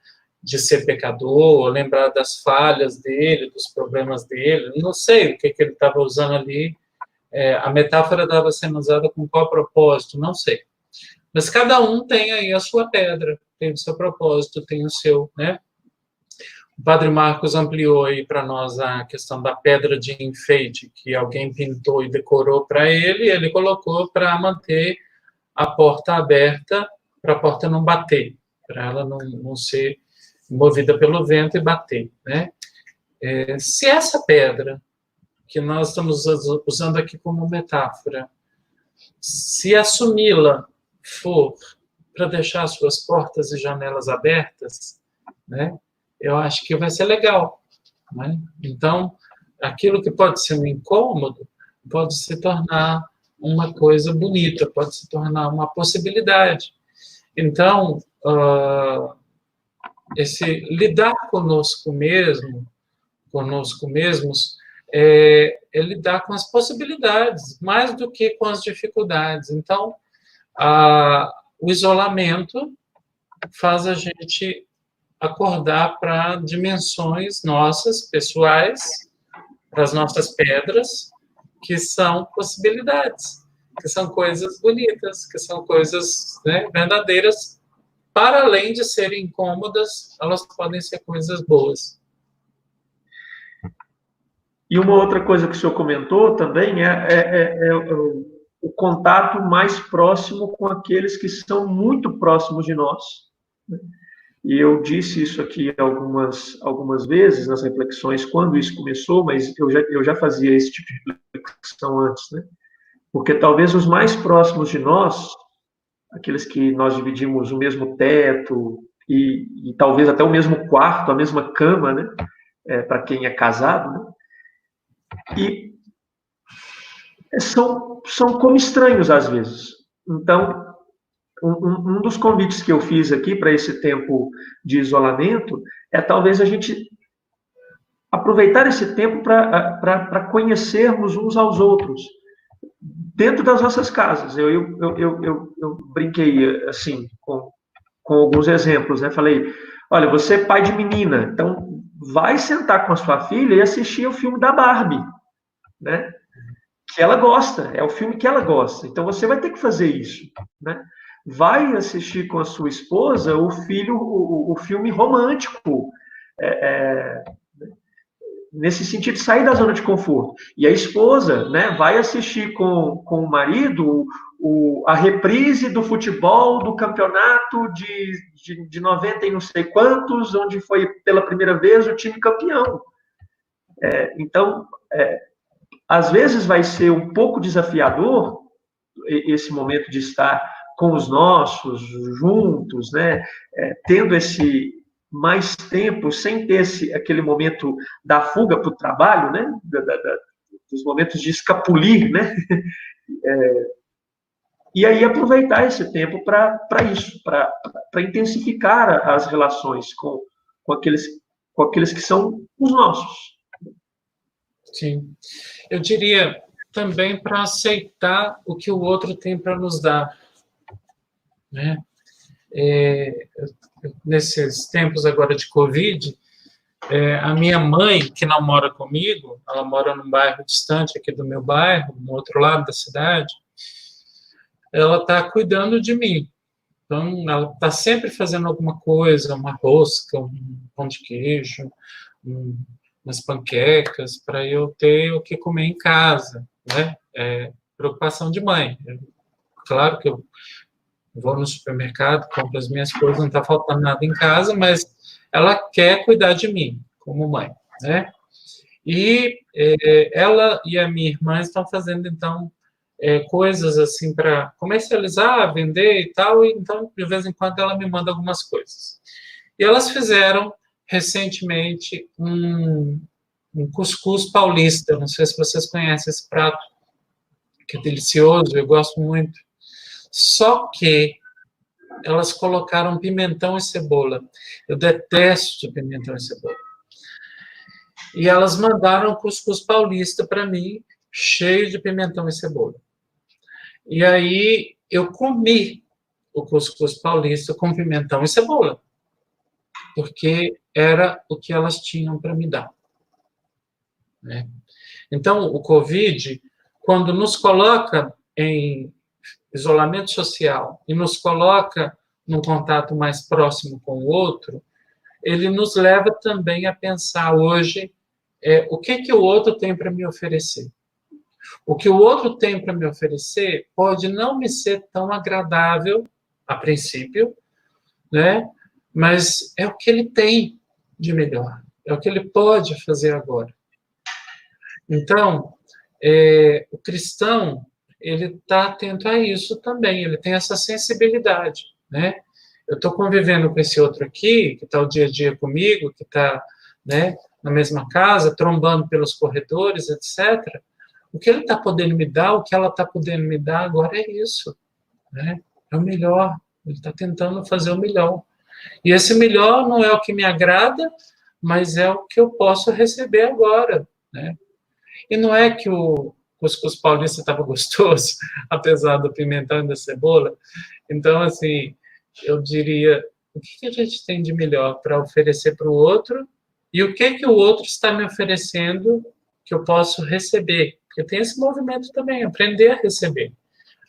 S2: de ser pecador, ou lembrar das falhas dele, dos problemas dele, não sei o que ele estava usando ali, a metáfora estava sendo usada com qual propósito, não sei. Mas cada um tem aí a sua pedra, tem o seu propósito, tem o seu, né? O Padre Marcos ampliou aí para nós a questão da pedra de enfeite, que alguém pintou e decorou para ele, e ele colocou para manter a porta aberta, para a porta não bater, para ela não ser movida pelo vento e bater, né? Se essa pedra, que nós estamos usando aqui como metáfora, se assumi-la for para deixar suas portas e janelas abertas, né? Eu acho que vai ser legal, né? Então, aquilo que pode ser um incômodo pode se tornar uma coisa bonita, pode se tornar uma possibilidade. Então, esse lidar conosco mesmos, é lidar com as possibilidades, mais do que com as dificuldades. Então, o isolamento faz a gente acordar para dimensões nossas, pessoais, para as nossas pedras, que são possibilidades, que são coisas bonitas, que são coisas, né, verdadeiras. Para além de serem incômodas, elas podem ser coisas boas.
S1: E uma outra coisa que o senhor comentou também é o contato mais próximo com aqueles que são muito próximos de nós. E eu disse isso aqui algumas vezes nas reflexões, quando isso começou, mas eu já fazia esse tipo de reflexão antes, né? Porque talvez os mais próximos de nós, aqueles que nós dividimos o mesmo teto, e talvez até o mesmo quarto, a mesma cama, né? Para quem é casado, né? E são como estranhos às vezes. Então, um dos convites que eu fiz aqui para esse tempo de isolamento é talvez a gente aproveitar esse tempo para conhecermos uns aos outros, dentro das nossas casas. Eu brinquei assim, com alguns exemplos, né? Falei, olha, você é pai de menina, então vai sentar com a sua filha e assistir o filme da Barbie, né? Que ela gosta, é o filme que ela gosta. Então você vai ter que fazer isso, né? Vai assistir com a sua esposa o filme romântico, é, nesse sentido, sair da zona de conforto. E a esposa, né, vai assistir com o marido a reprise do futebol do campeonato de 90 e não sei quantos, onde foi pela primeira vez o time campeão. Então, às vezes vai ser um pouco desafiador esse momento de estar com os nossos, juntos, né, tendo esse mais tempo, sem ter aquele momento da fuga para o trabalho, né, dos momentos de escapulir, né, e aí aproveitar esse tempo para isso, para intensificar as relações com aqueles que são os nossos.
S2: Sim. Eu diria também para aceitar o que o outro tem para nos dar, né? Nesses tempos agora de Covid, a minha mãe, que não mora comigo, ela mora num bairro distante aqui do meu bairro, no outro lado da cidade, ela está cuidando de mim. Então, ela está sempre fazendo alguma coisa, uma rosca, um pão de queijo, umas panquecas, para eu ter o que comer em casa, né? Preocupação de mãe. Claro que eu vou no supermercado, compro as minhas coisas, não está faltando nada em casa, mas ela quer cuidar de mim, como mãe, né? E ela e a minha irmã estão fazendo, então, coisas assim para comercializar, vender e tal, e então, de vez em quando, ela me manda algumas coisas. E elas fizeram, recentemente, um cuscuz paulista, não sei se vocês conhecem esse prato, que é delicioso, eu gosto muito. Só que elas colocaram pimentão e cebola. Eu detesto pimentão e cebola. E elas mandaram o cuscuz paulista para mim, cheio de pimentão e cebola. E aí eu comi o cuscuz paulista com pimentão e cebola, porque era o que elas tinham para me dar, né? Então, o Covid, quando nos coloca em isolamento social e nos coloca num contato mais próximo com o outro, ele nos leva também a pensar hoje o que o outro tem para me oferecer. O que o outro tem para me oferecer pode não me ser tão agradável a princípio, né? Mas é o que ele tem de melhor, é o que ele pode fazer agora. Então, o cristão, ele está atento a isso também, ele tem essa sensibilidade, né? Eu estou convivendo com esse outro aqui, que está o dia a dia comigo, que está, né, na mesma casa, trombando pelos corredores, etc. O que ele está podendo me dar, o que ela está podendo me dar agora é isso, né? É o melhor, ele está tentando fazer o melhor. E esse melhor não é o que me agrada, mas é o que eu posso receber agora, né? E não é que o cuscuz paulista estava gostoso, apesar do pimentão e da cebola. Então, assim, eu diria, o que a gente tem de melhor para oferecer para o outro e o que o outro está me oferecendo que eu posso receber? Porque tem esse movimento também, aprender a receber,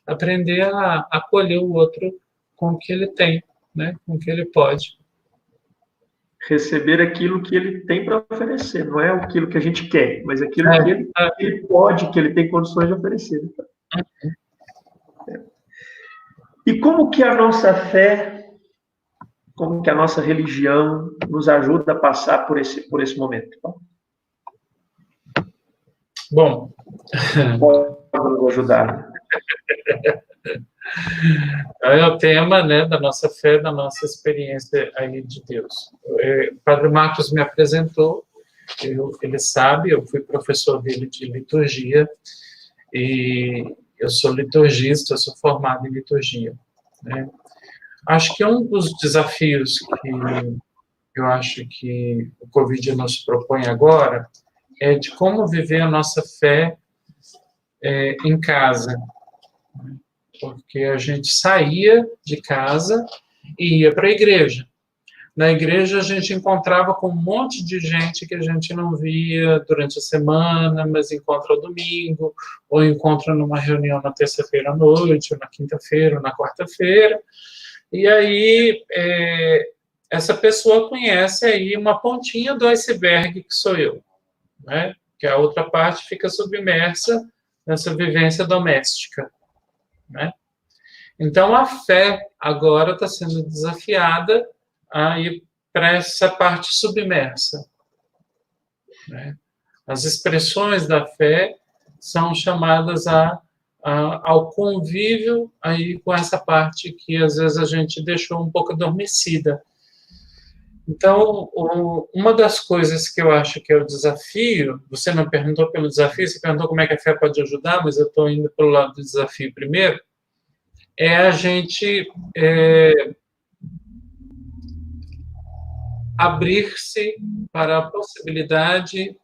S2: aprender a acolher o outro com o que ele tem, né? Com o que ele pode.
S1: Receber aquilo que ele tem para oferecer, não é aquilo que a gente quer, mas aquilo que ele pode, que ele tem condições de oferecer. E como que a nossa fé, como que a nossa religião nos ajuda a passar por esse momento?
S2: Bom,
S1: pode nos ajudar.
S2: É o tema, né, da nossa fé, da nossa experiência aí de Deus. O Padre Marcos me apresentou, ele sabe, eu fui professor dele de liturgia, e eu sou liturgista, eu sou formado em liturgia, né? Acho que um dos desafios que eu acho que o Covid nos propõe agora é de como viver a nossa fé em casa, porque a gente saía de casa e ia para a igreja. Na igreja a gente encontrava com um monte de gente que a gente não via durante a semana, mas encontra ao domingo, ou encontra numa reunião na terça-feira à noite, ou na quinta-feira, ou na quarta-feira. E aí essa pessoa conhece aí uma pontinha do iceberg que sou eu, né? Que a outra parte fica submersa nessa vivência doméstica, né? Então, a fé agora está sendo desafiada a ir para essa parte submersa, né? As expressões da fé são chamadas ao convívio aí com essa parte que às vezes a gente deixou um pouco adormecida. Então, uma das coisas que eu acho que é o desafio, você não perguntou pelo desafio, você perguntou como é que a fé pode ajudar, mas eu estou indo pelo lado do desafio primeiro, é a gente abrir-se para a possibilidade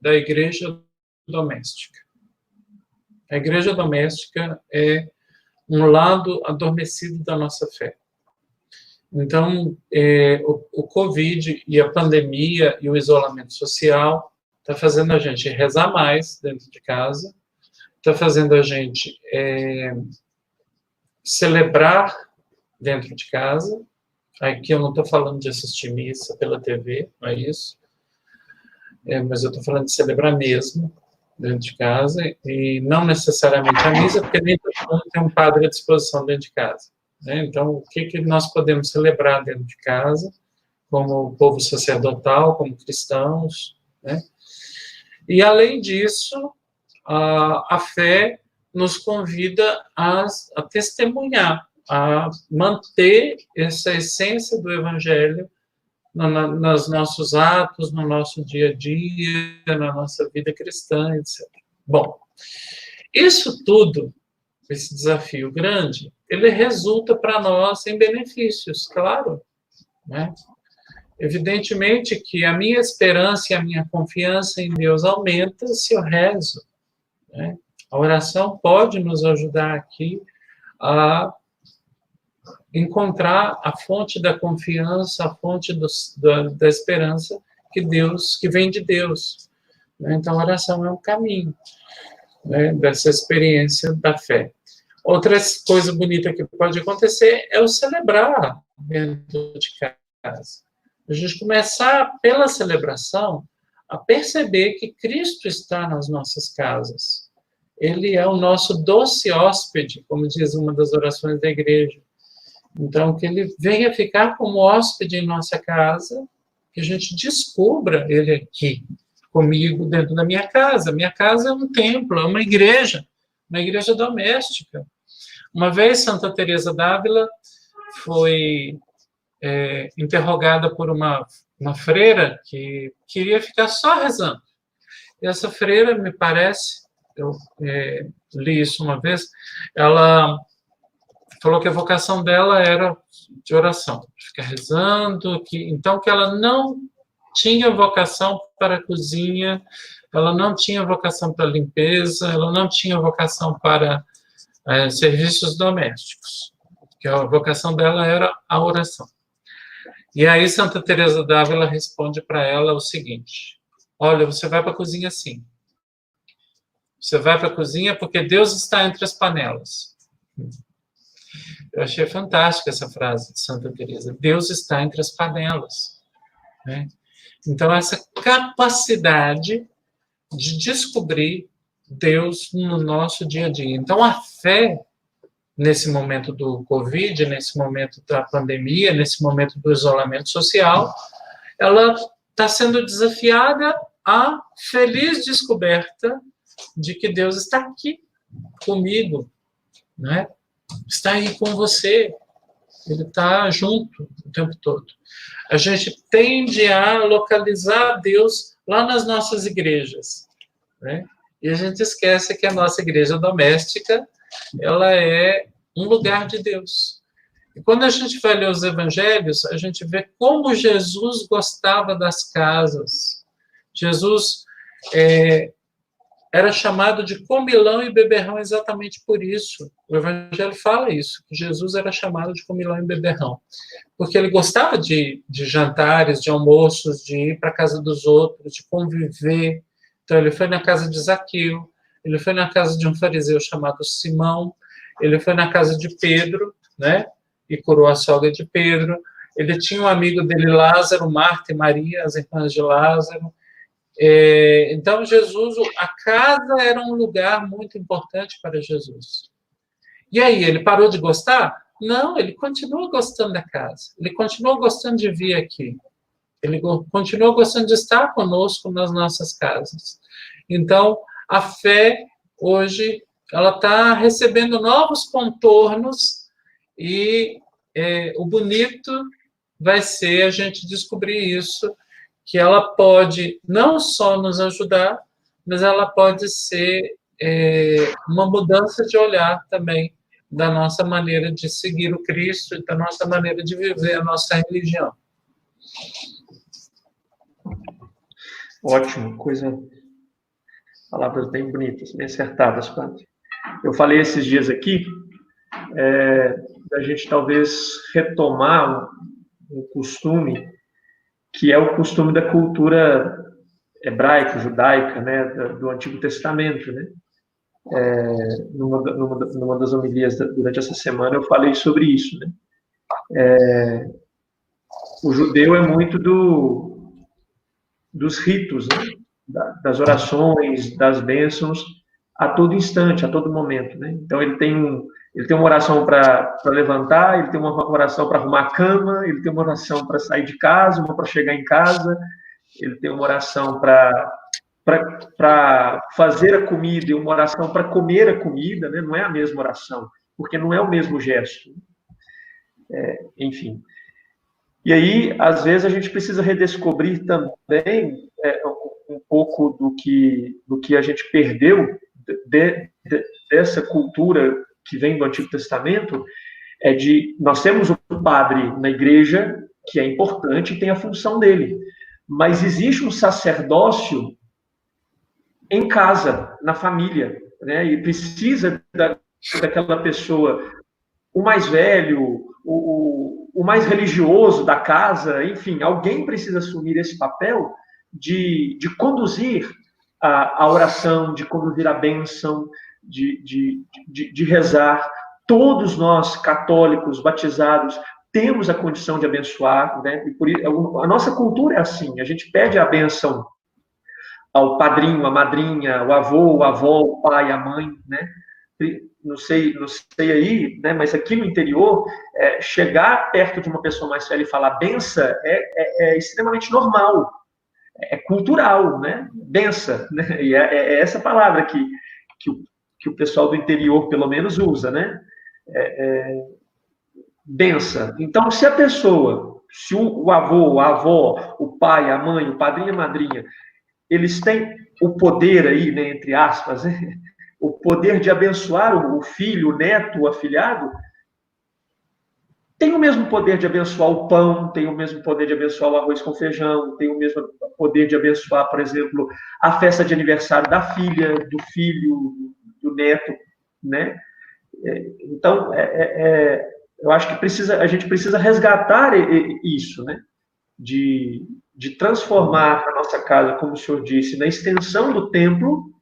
S2: da igreja doméstica. A igreja doméstica é um lado adormecido da nossa fé. Então, o Covid e a pandemia e o isolamento social está fazendo a gente rezar mais dentro de casa, está fazendo a gente celebrar dentro de casa. Aqui eu não estou falando de assistir missa pela TV, não é isso. Mas eu estou falando de celebrar mesmo dentro de casa, e não necessariamente a missa, porque nem todo mundo tem um padre à disposição dentro de casa, né? Então, o que nós podemos celebrar dentro de casa, como povo sacerdotal, como cristãos, né? E, além disso, a fé nos convida a testemunhar, a manter essa essência do Evangelho nos nossos atos, no nosso dia a dia, na nossa vida cristã, etc. Bom, isso tudo, esse desafio grande, ele resulta para nós em benefícios, claro, né? Evidentemente que a minha esperança e a minha confiança em Deus aumenta se eu rezo, né? A oração pode nos ajudar aqui a encontrar a fonte da confiança, a fonte da esperança que vem de Deus. Então, a oração é um caminho, né, dessa experiência da fé. Outra coisa bonita que pode acontecer é o celebrar dentro de casa. A gente começar, pela celebração, a perceber que Cristo está nas nossas casas. Ele é o nosso doce hóspede, como diz uma das orações da igreja. Então, que ele venha ficar como hóspede em nossa casa, que a gente descubra ele aqui, comigo, dentro da minha casa. Minha casa é um templo, é uma igreja doméstica. Uma vez, Santa Teresa d'Ávila foi interrogada por uma freira que queria ficar só rezando. E essa freira, me parece, eu li isso uma vez, ela falou que a vocação dela era de oração, de ficar rezando, então que ela não tinha vocação para a cozinha, ela não tinha vocação para a limpeza, ela não tinha vocação para serviços domésticos, que a vocação dela era a oração. E aí Santa Teresa d'Ávila responde para ela o seguinte: olha, você vai para a cozinha sim. Você vai para a cozinha porque Deus está entre as panelas. Eu achei fantástica essa frase de Santa Teresa. Deus está entre as panelas, né? Então, essa capacidade de descobrir Deus no nosso dia a dia. Então, a fé, nesse momento do Covid, nesse momento da pandemia, nesse momento do isolamento social, ela está sendo desafiada à feliz descoberta de que Deus está aqui, comigo, né? está aí com você, ele está junto o tempo todo. A gente tende a localizar Deus lá nas nossas igrejas, né? E a gente esquece que a nossa igreja doméstica, ela é um lugar de Deus. E quando a gente vai ler os evangelhos, a gente vê como Jesus gostava das casas. Jesus era chamado de comilão e beberrão exatamente por isso. O evangelho fala isso, que Jesus era chamado de comilão e beberrão. Porque ele gostava de jantares, de almoços, de ir para a casa dos outros, de conviver. Então, ele foi na casa de Zaqueu, ele foi na casa de um fariseu chamado Simão, ele foi na casa de Pedro, né? E curou a sogra de Pedro. Ele tinha um amigo dele, Lázaro, Marta e Maria, as irmãs de Lázaro. Então, Jesus, a casa era um lugar muito importante para Jesus. E aí, ele parou de gostar? Não, ele continua gostando da casa. Ele continua gostando de vir aqui. Ele continua gostando de estar conosco nas nossas casas. Então, a fé, hoje, ela está recebendo novos contornos e o bonito vai ser a gente descobrir isso, que ela pode não só nos ajudar, mas ela pode ser uma mudança de olhar também da nossa maneira de seguir o Cristo e da nossa maneira de viver a nossa religião.
S1: Ótimo, palavras bem bonitas, bem acertadas, padre. Eu falei esses dias aqui da gente talvez retomar um costume que é o costume da cultura hebraica, judaica, né, do Antigo Testamento, né? Numa das homilias durante essa semana eu falei sobre isso, né? O judeu é muito dos ritos, né? Das orações, das bênçãos, a todo instante, a todo momento, né? Então ele tem uma oração para levantar, ele tem uma oração para arrumar a cama, ele tem uma oração para sair de casa, uma para chegar em casa, ele tem uma oração para fazer a comida e uma oração para comer a comida, né? Não é a mesma oração, porque não é o mesmo gesto. Enfim. E aí, às vezes, a gente precisa redescobrir também um pouco do que a gente perdeu dessa cultura que vem do Antigo Testamento, nós temos um padre na igreja, que é importante e tem a função dele, mas existe um sacerdócio em casa, na família, né? E precisa daquela pessoa, o mais velho, o mais religioso da casa, enfim, alguém precisa assumir esse papel de conduzir a oração, de conduzir a bênção, de rezar. Todos nós, católicos, batizados, temos a condição de abençoar, né? E por isso, a nossa cultura é assim, a gente pede a bênção ao padrinho, à madrinha, o avô, a avó, o pai, a mãe, né? Não sei aí, né? Mas aqui no interior, chegar perto de uma pessoa mais velha e falar benção é extremamente normal, é cultural, né? Benção, né? E é essa palavra que o pessoal do interior, pelo menos, usa, né? Benção. Então, se o avô, a avó, o pai, a mãe, o padrinho e a madrinha, eles têm o poder aí, né, entre aspas, né? O poder de abençoar o filho, o neto, o afilhado, tem o mesmo poder de abençoar o pão, tem o mesmo poder de abençoar o arroz com feijão, tem o mesmo poder de abençoar, por exemplo, a festa de aniversário da filha, do filho, do neto, né? Então, eu acho que a gente precisa resgatar isso, né? De transformar a nossa casa, como o senhor disse, na extensão do templo,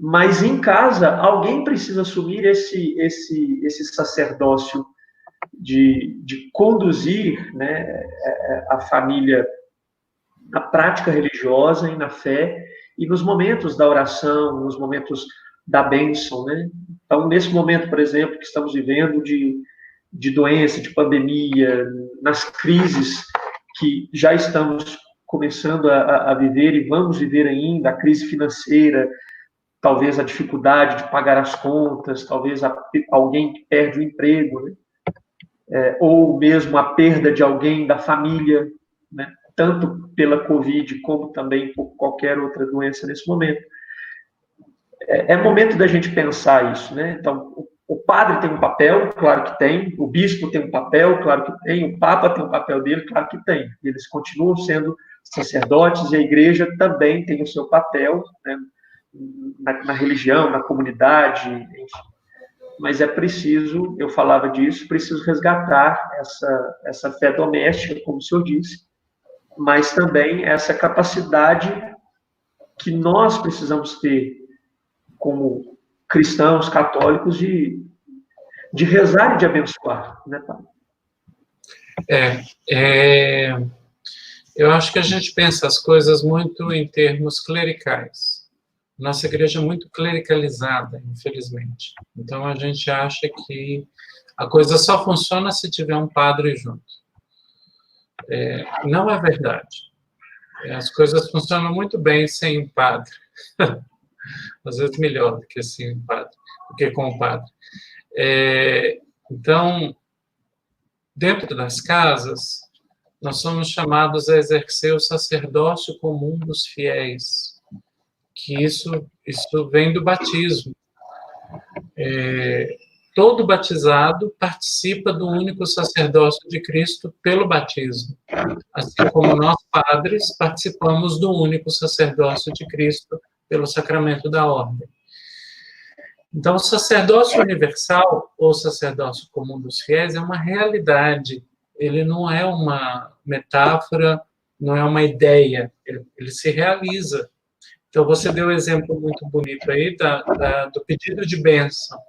S1: mas em casa alguém precisa assumir esse sacerdócio de conduzir, né, a família na prática religiosa e na fé, e nos momentos da oração, nos momentos da bênção, né? Então, nesse momento, por exemplo, que estamos vivendo de doença, de pandemia, nas crises que já estamos começando a viver e vamos viver ainda, a crise financeira, talvez a dificuldade de pagar as contas, talvez alguém que perde o emprego, né? Ou mesmo a perda de alguém da família, né? Tanto pela Covid como também por qualquer outra doença nesse momento. É momento da gente pensar isso, né? Então, o padre tem um papel, claro que tem, o bispo tem um papel, claro que tem, o papa tem um papel dele, claro que tem. Eles continuam sendo sacerdotes e a igreja também tem o seu papel, né? Na religião, na comunidade, enfim. Mas é preciso, eu falava disso, preciso resgatar essa fé doméstica, como o senhor disse, mas também essa capacidade que nós precisamos ter como cristãos, católicos, de rezar e de abençoar, né, Padre?
S2: Eu acho que a gente pensa as coisas muito em termos clericais. Nossa igreja é muito clericalizada, infelizmente. Então, a gente acha que a coisa só funciona se tiver um padre junto. Não é verdade. As coisas funcionam muito bem sem um padre. Às vezes melhor do que sem um padre, do que com o padre. Então, dentro das casas, nós somos chamados a exercer o sacerdócio comum dos fiéis, que isso vem do batismo. Todo batizado participa do único sacerdócio de Cristo pelo batismo, assim como nós, padres, participamos do único sacerdócio de Cristo pelo sacramento da ordem. Então, o sacerdócio universal, ou sacerdócio comum dos fiéis, é uma realidade. Ele não é uma metáfora, não é uma ideia, ele se realiza. Então, você deu um exemplo muito bonito aí do pedido de bênção.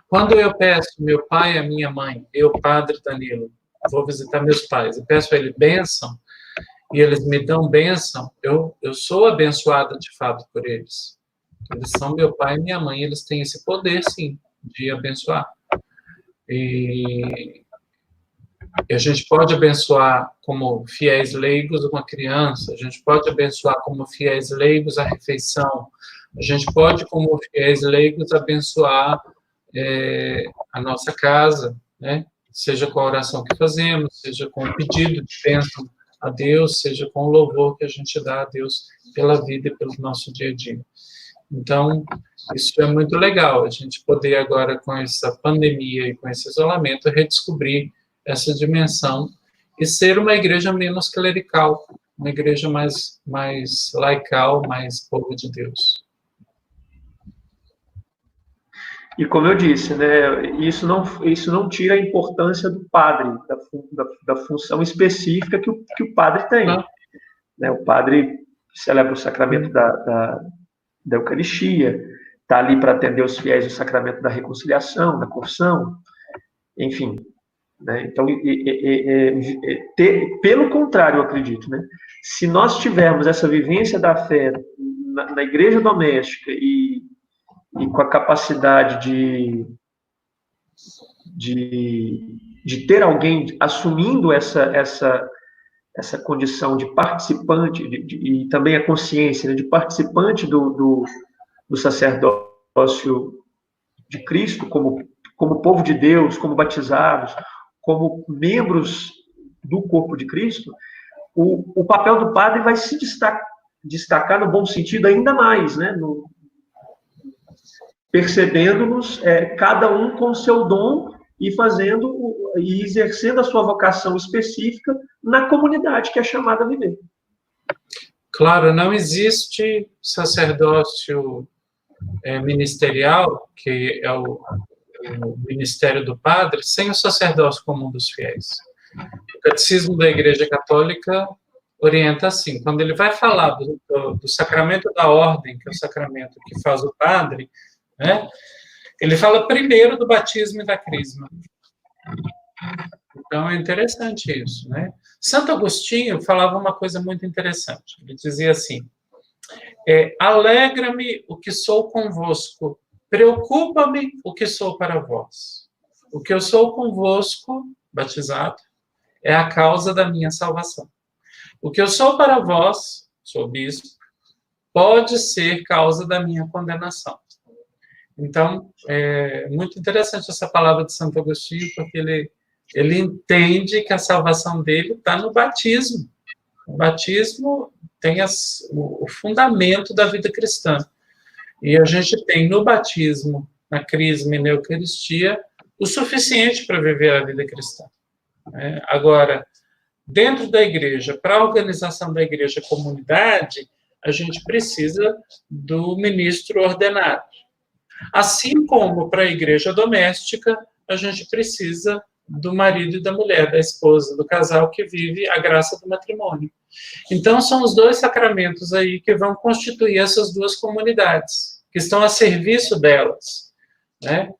S2: Quando eu peço meu pai e a minha mãe, eu, Padre Danilo, vou visitar meus pais, e peço a ele bênção, e eles me dão bênção, eu sou abençoada de fato por eles. Eles são meu pai e minha mãe, eles têm esse poder, sim, de abençoar. E a gente pode abençoar como fiéis leigos uma criança, a gente pode abençoar como fiéis leigos a refeição, a gente pode, como fiéis leigos, abençoar a nossa casa, né? Seja com a oração que fazemos, seja com o pedido de bênção a Deus, seja com o louvor que a gente dá a Deus pela vida e pelo nosso dia a dia. Então, isso é muito legal, a gente poder agora, com essa pandemia e com esse isolamento, redescobrir essa dimensão e ser uma igreja menos clerical, uma igreja mais laical, mais povo de Deus.
S1: E como eu disse, né, isso não tira a importância do padre, da função específica que o padre tem. Né, o padre celebra o sacramento da Eucaristia, está ali para atender os fiéis no sacramento da reconciliação, da confissão, enfim. Né, então, pelo contrário, eu acredito, né, se nós tivermos essa vivência da fé na igreja doméstica e com a capacidade de ter alguém assumindo essa condição de participante, e também a consciência, né, de participante do sacerdócio de Cristo, como povo de Deus, como batizados, como membros do corpo de Cristo, o papel do padre vai se destacar no bom sentido ainda mais, né, percebendo-nos cada um com o seu dom e exercendo a sua vocação específica na comunidade que é chamada a viver.
S2: Claro, não existe sacerdócio ministerial, que é o ministério do padre, sem o sacerdócio comum dos fiéis. O catecismo da Igreja Católica orienta assim, quando ele vai falar do sacramento da ordem, que é o sacramento que faz o padre, né, ele fala primeiro do batismo e da crisma. Então, é interessante isso, né? Santo Agostinho falava uma coisa muito interessante. Ele dizia assim, alegra-me o que sou convosco, preocupa-me o que sou para vós. O que eu sou convosco, batizado, é a causa da minha salvação. O que eu sou para vós, sou bispo, pode ser causa da minha condenação. Então, é muito interessante essa palavra de Santo Agostinho, porque ele entende que a salvação dele está no batismo. O batismo tem o fundamento da vida cristã. E a gente tem no batismo, na crisma e na Eucaristia, o suficiente para viver a vida cristã. Agora, dentro da igreja, para a organização da igreja comunidade, a gente precisa do ministro ordenado. Assim como para a igreja doméstica, a gente precisa do marido e da mulher, da esposa, do casal que vive a graça do matrimônio. Então, são os dois sacramentos aí que vão constituir essas duas comunidades, que estão a serviço delas, né?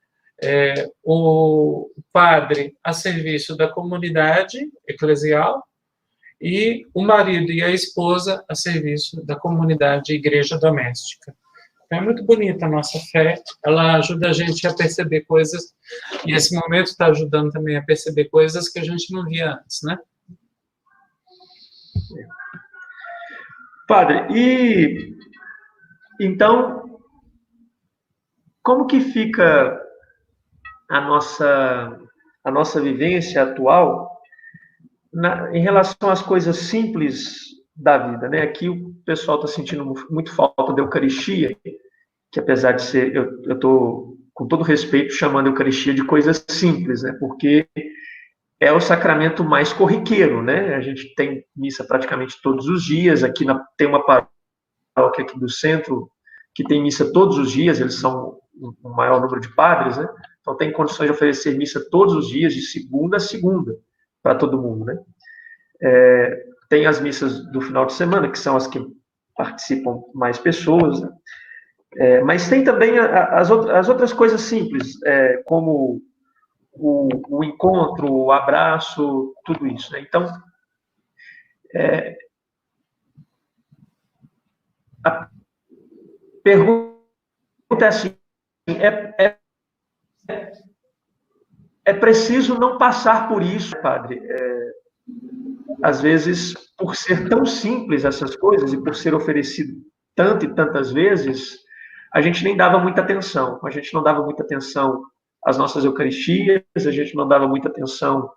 S2: O padre a serviço da comunidade eclesial e o marido e a esposa a serviço da comunidade igreja doméstica. É muito bonita a nossa fé, ela ajuda a gente a perceber coisas, e esse momento está ajudando também a perceber coisas que a gente não via antes, né?
S1: Padre, e então, como que fica a nossa vivência atual em relação às coisas simples da vida, né? Aqui o pessoal está sentindo muito falta da Eucaristia, que apesar de ser, eu estou, com todo respeito, chamando a Eucaristia de coisas simples, né? Porque é o sacramento mais corriqueiro, né? A gente tem missa praticamente todos os dias, aqui tem uma paróquia aqui do centro que tem missa todos os dias, eles são o maior número de padres, né? Então tem condições de oferecer missa todos os dias, de segunda a segunda, para todo mundo, né? Tem as missas do final de semana, que são as que participam mais pessoas, né? Mas tem também as outras coisas simples, como o encontro, o abraço, tudo isso, né? Então, a pergunta é assim, é preciso não passar por isso, padre. Às vezes, por ser tão simples essas coisas e por ser oferecido tanto e tantas vezes, a gente nem dava muita atenção. A gente não dava muita atenção às nossas Eucaristias, a gente não dava muita atenção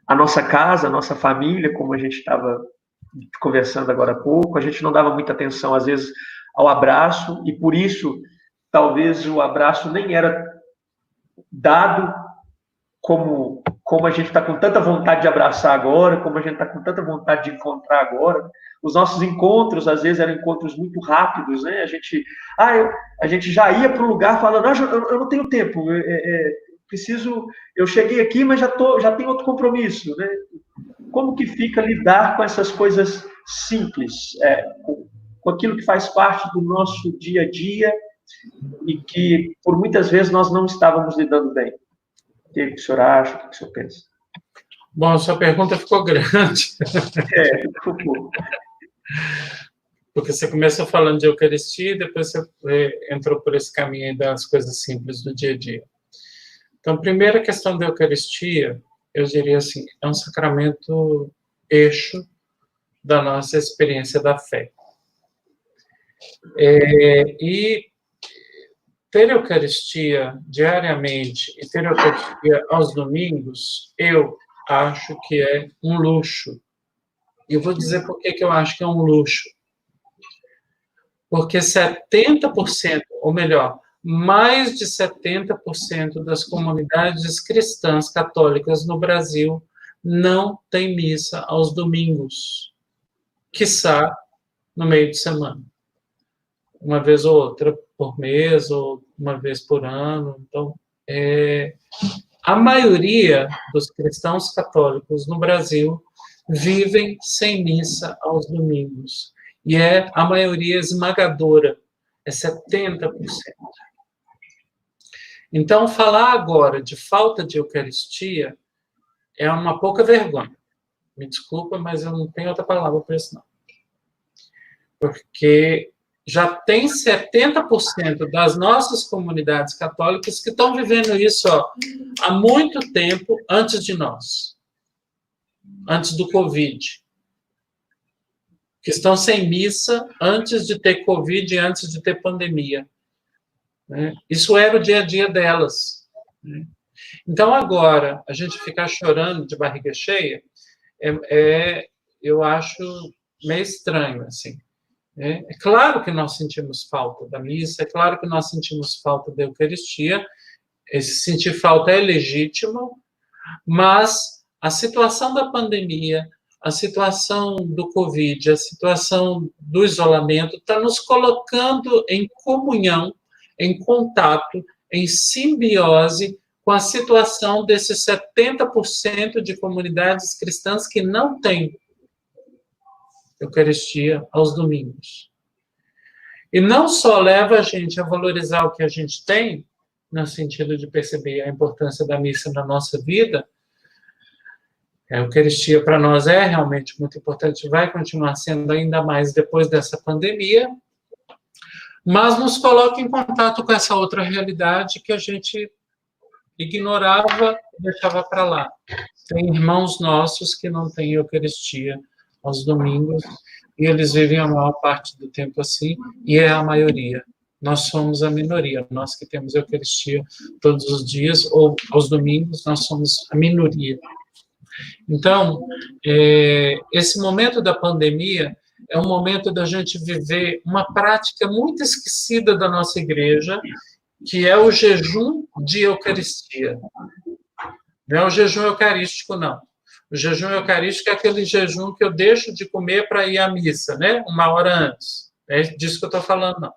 S1: à nossa casa, à nossa família, como a gente estava conversando agora há pouco, a gente não dava muita atenção, às vezes, ao abraço, e por isso, talvez o abraço nem era dado como a gente está com tanta vontade de abraçar agora, como a gente está com tanta vontade de encontrar agora. Os nossos encontros, às vezes, eram encontros muito rápidos, né? A gente já ia para um lugar falando, eu não tenho tempo, eu cheguei aqui, mas já tenho outro compromisso, né? Como que fica lidar com essas coisas simples, com aquilo que faz parte do nosso dia a dia e que, por muitas vezes, nós não estávamos lidando bem? O que o senhor acha? O que o senhor pensa?
S2: Bom, sua pergunta ficou grande.
S1: Ficou.
S2: Porque você começou falando de Eucaristia e depois você entrou por esse caminho aí das coisas simples do dia a dia. Então, a primeira questão da Eucaristia, eu diria assim, é um sacramento eixo da nossa experiência da fé. E ter Eucaristia diariamente e ter Eucaristia aos domingos, eu acho que é um luxo. E eu vou dizer por que eu acho que é um luxo. Porque 70%, ou melhor, mais de 70% das comunidades cristãs católicas no Brasil não tem missa aos domingos, quiçá no meio de semana. Uma vez ou outra por mês, ou uma vez por ano. Então, a maioria dos cristãos católicos no Brasil vivem sem missa aos domingos. E a maioria esmagadora, é 70%. Então, falar agora de falta de Eucaristia é uma pouca vergonha. Me desculpa, mas eu não tenho outra palavra para isso, não. Porque já tem 70% das nossas comunidades católicas que estão vivendo isso há muito tempo antes de nós, antes do Covid. que estão sem missa antes de ter Covid e antes de ter pandemia. Né? Isso era o dia a dia delas. Né? Então, agora, a gente ficar chorando de barriga cheia, eu acho meio estranho, assim. É claro que nós sentimos falta da missa, é claro que nós sentimos falta da Eucaristia, esse sentir falta é legítimo, mas a situação da pandemia, a situação do Covid, a situação do isolamento está nos colocando em comunhão, em contato, em simbiose com a situação desses 70% de comunidades cristãs que não têm Eucaristia aos domingos. E não só leva a gente a valorizar o que a gente tem, no sentido de perceber a importância da missa na nossa vida. A Eucaristia para nós é realmente muito importante, vai continuar sendo ainda mais depois dessa pandemia, mas nos coloca em contato com essa outra realidade que a gente ignorava e deixava para lá. Tem irmãos nossos que não têm Eucaristia aos domingos, e eles vivem a maior parte do tempo assim, e é a maioria. Nós somos a minoria, nós que temos Eucaristia todos os dias, ou aos domingos, nós somos a minoria. Então, esse momento da pandemia é um momento da gente viver uma prática muito esquecida da nossa igreja, que é o jejum de Eucaristia. Não é o jejum eucarístico, não. O jejum eucarístico é aquele jejum que eu deixo de comer para ir à missa, né? 1 hora antes. É disso que eu estou falando, não.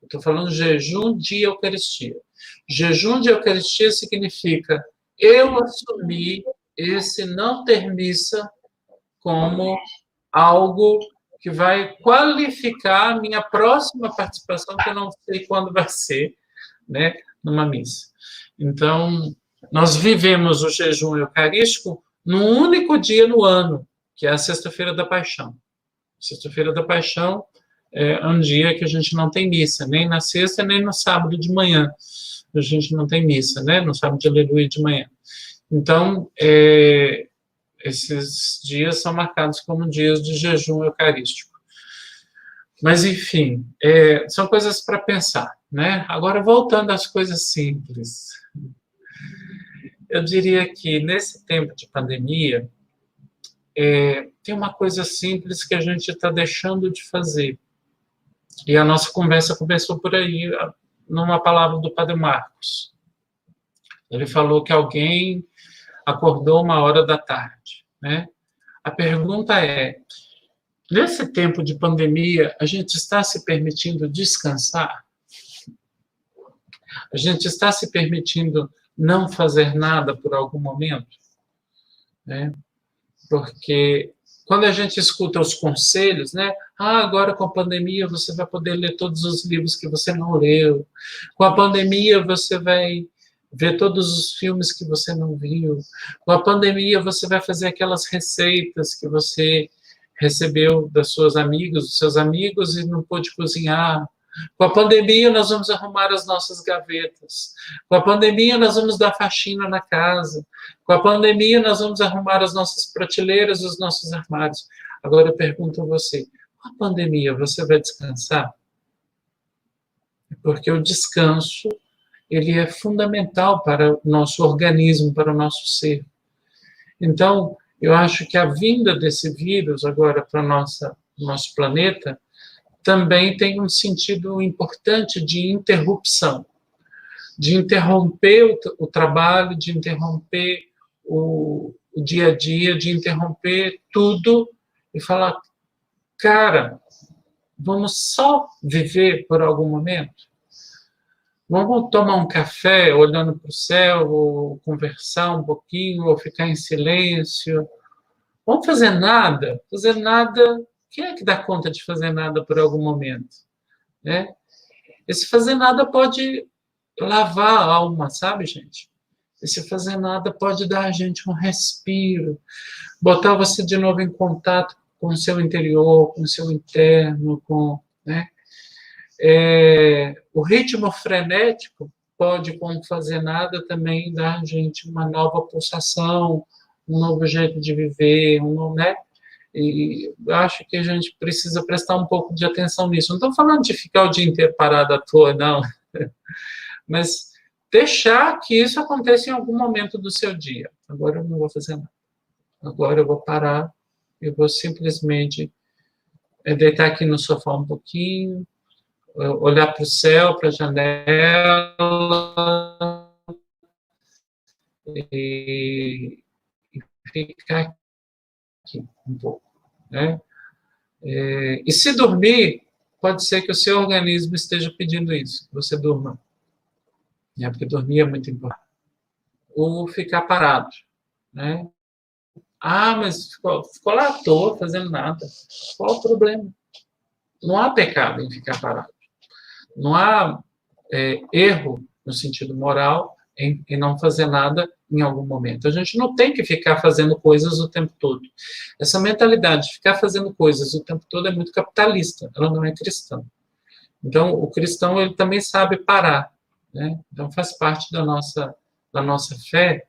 S2: Eu estou falando jejum de Eucaristia. Jejum de Eucaristia significa eu assumir esse não ter missa como algo que vai qualificar a minha próxima participação, que eu não sei quando vai ser, né, numa missa. Então, nós vivemos o jejum eucarístico num único dia no ano, que é a Sexta-feira da Paixão. Sexta-feira da Paixão é um dia que a gente não tem missa, nem na sexta, nem no sábado de manhã. A gente não tem missa, né? No sábado de Aleluia de manhã. Então, esses dias são marcados como dias de jejum eucarístico. Mas, enfim, são coisas para pensar, né? Agora, voltando às coisas simples. Eu diria que, nesse tempo de pandemia, tem uma coisa simples que a gente está deixando de fazer. E a nossa conversa começou por aí, numa palavra do Padre Marcos. Ele falou que alguém acordou 1 hora da tarde, né? A pergunta é, nesse tempo de pandemia, a gente está se permitindo descansar? A gente está se permitindo não fazer nada por algum momento? Né? Porque quando a gente escuta os conselhos, né? Agora com a pandemia você vai poder ler todos os livros que você não leu. Com a pandemia você vai ver todos os filmes que você não viu. Com a pandemia você vai fazer aquelas receitas que você recebeu das suas amigas, dos seus amigos e não pôde cozinhar. Com a pandemia nós vamos arrumar as nossas gavetas. Com a pandemia nós vamos dar faxina na casa. Com a pandemia nós vamos arrumar as nossas prateleiras, os nossos armários. Agora eu pergunto a você, com a pandemia você vai descansar? Porque o descanso, ele é fundamental para o nosso organismo, para o nosso ser. Então, eu acho que a vinda desse vírus agora para o nosso planeta também tem um sentido importante de interrupção, de interromper o trabalho, de interromper o dia a dia, de interromper tudo e falar, cara, vamos só viver por algum momento? Vamos tomar um café olhando para o céu, ou conversar um pouquinho, ou ficar em silêncio? Vamos fazer nada? Fazer nada... Quem é que dá conta de fazer nada por algum momento? Né? Esse fazer nada pode lavar a alma, sabe, gente? Esse fazer nada pode dar a gente um respiro, botar você de novo em contato com o seu interior, com o seu interno, né? O ritmo frenético pode, com fazer nada, também dar a gente uma nova pulsação, um novo jeito de viver, né? E eu acho que a gente precisa prestar um pouco de atenção nisso. Não estou falando de ficar o dia inteiro parado à toa, não. Mas deixar que isso aconteça em algum momento do seu dia. Agora eu não vou fazer nada. Agora eu vou parar, eu vou simplesmente deitar aqui no sofá um pouquinho, olhar para o céu, para a janela, e ficar aqui um pouco, né? E se dormir, pode ser que o seu organismo esteja pedindo isso, que você durma, né? Porque dormir é muito importante. Ou ficar parado, né? Ah, mas ficou lá à toa, fazendo nada. Qual o problema? Não há pecado em ficar parado. Não há erro, no sentido moral, em não fazer nada em algum momento. A gente não tem que ficar fazendo coisas o tempo todo. Essa mentalidade de ficar fazendo coisas o tempo todo é muito capitalista, ela não é cristã. Então, o cristão, ele também sabe parar, né? Então, faz parte da nossa fé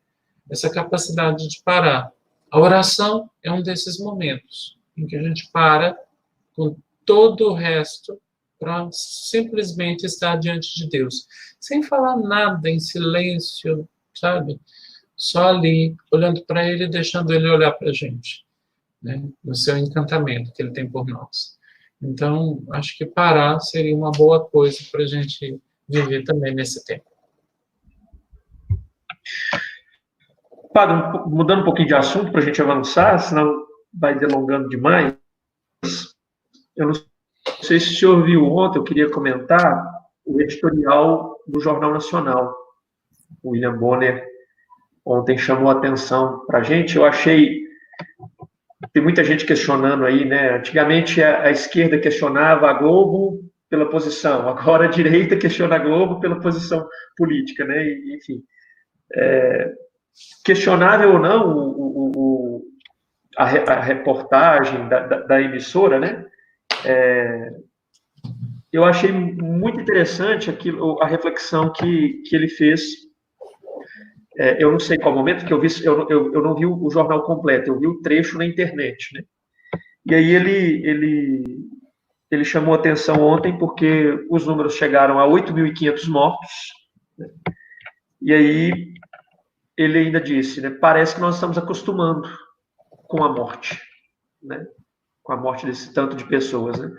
S2: essa capacidade de parar. A oração é um desses momentos em que a gente para com todo o resto para simplesmente estar diante de Deus, sem falar nada, em silêncio, sabe? Só ali, olhando para Ele e deixando Ele olhar para a gente, né? No seu encantamento que Ele tem por nós. Então, acho que parar seria uma boa coisa para a gente viver também nesse tempo.
S1: Padre, mudando um pouquinho de assunto para a gente avançar, senão vai delongando demais. Eu não sei se o senhor viu ontem, eu queria comentar o editorial do Jornal Nacional. O William Bonner ontem chamou a atenção para a gente. Eu achei... Tem muita gente questionando aí, né? Antigamente a esquerda questionava a Globo pela posição, agora a direita questiona a Globo pela posição política, né? E, enfim, questionável ou não a reportagem da emissora, né? Eu achei muito interessante a reflexão que ele fez. Eu não sei qual momento que eu não vi o jornal completo, eu vi o trecho na internet, né? E aí ele chamou atenção ontem porque os números chegaram a 8.500 mortos, né? E aí ele ainda disse, né? Parece que nós estamos acostumando com a morte, né? Com a morte desse tanto de pessoas, né?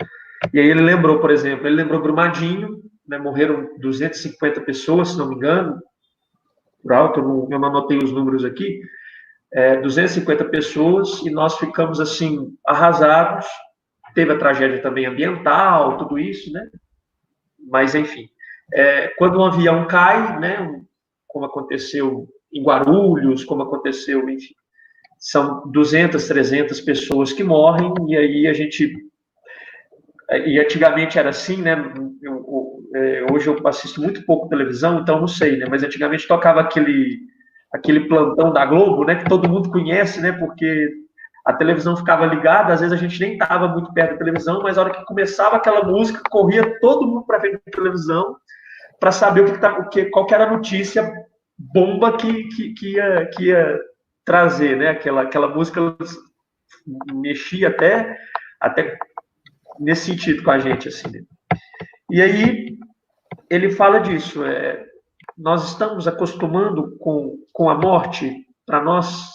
S1: E aí ele lembrou, por exemplo, ele lembrou Brumadinho, né? Morreram 250 pessoas, se não me engano, por alto, eu não anotei os números aqui, 250 pessoas, e nós ficamos, assim, arrasados. Teve a tragédia também ambiental, tudo isso, né? Mas, enfim, quando um avião cai, né? Como aconteceu em Guarulhos, como aconteceu, enfim, são 200, 300 pessoas que morrem, e aí a gente... E antigamente era assim, né? Hoje eu assisto muito pouco televisão, então não sei, né? Mas antigamente tocava aquele plantão da Globo, né? Que todo mundo conhece, né? Porque a televisão ficava ligada, às vezes a gente nem estava muito perto da televisão, mas a hora que começava aquela música, corria todo mundo para ver a televisão para saber qual que era a notícia bomba que ia trazer, né? Aquela música mexia até nesse sentido com a gente, assim, né? E aí ele fala disso, nós estamos acostumando com a morte, para nós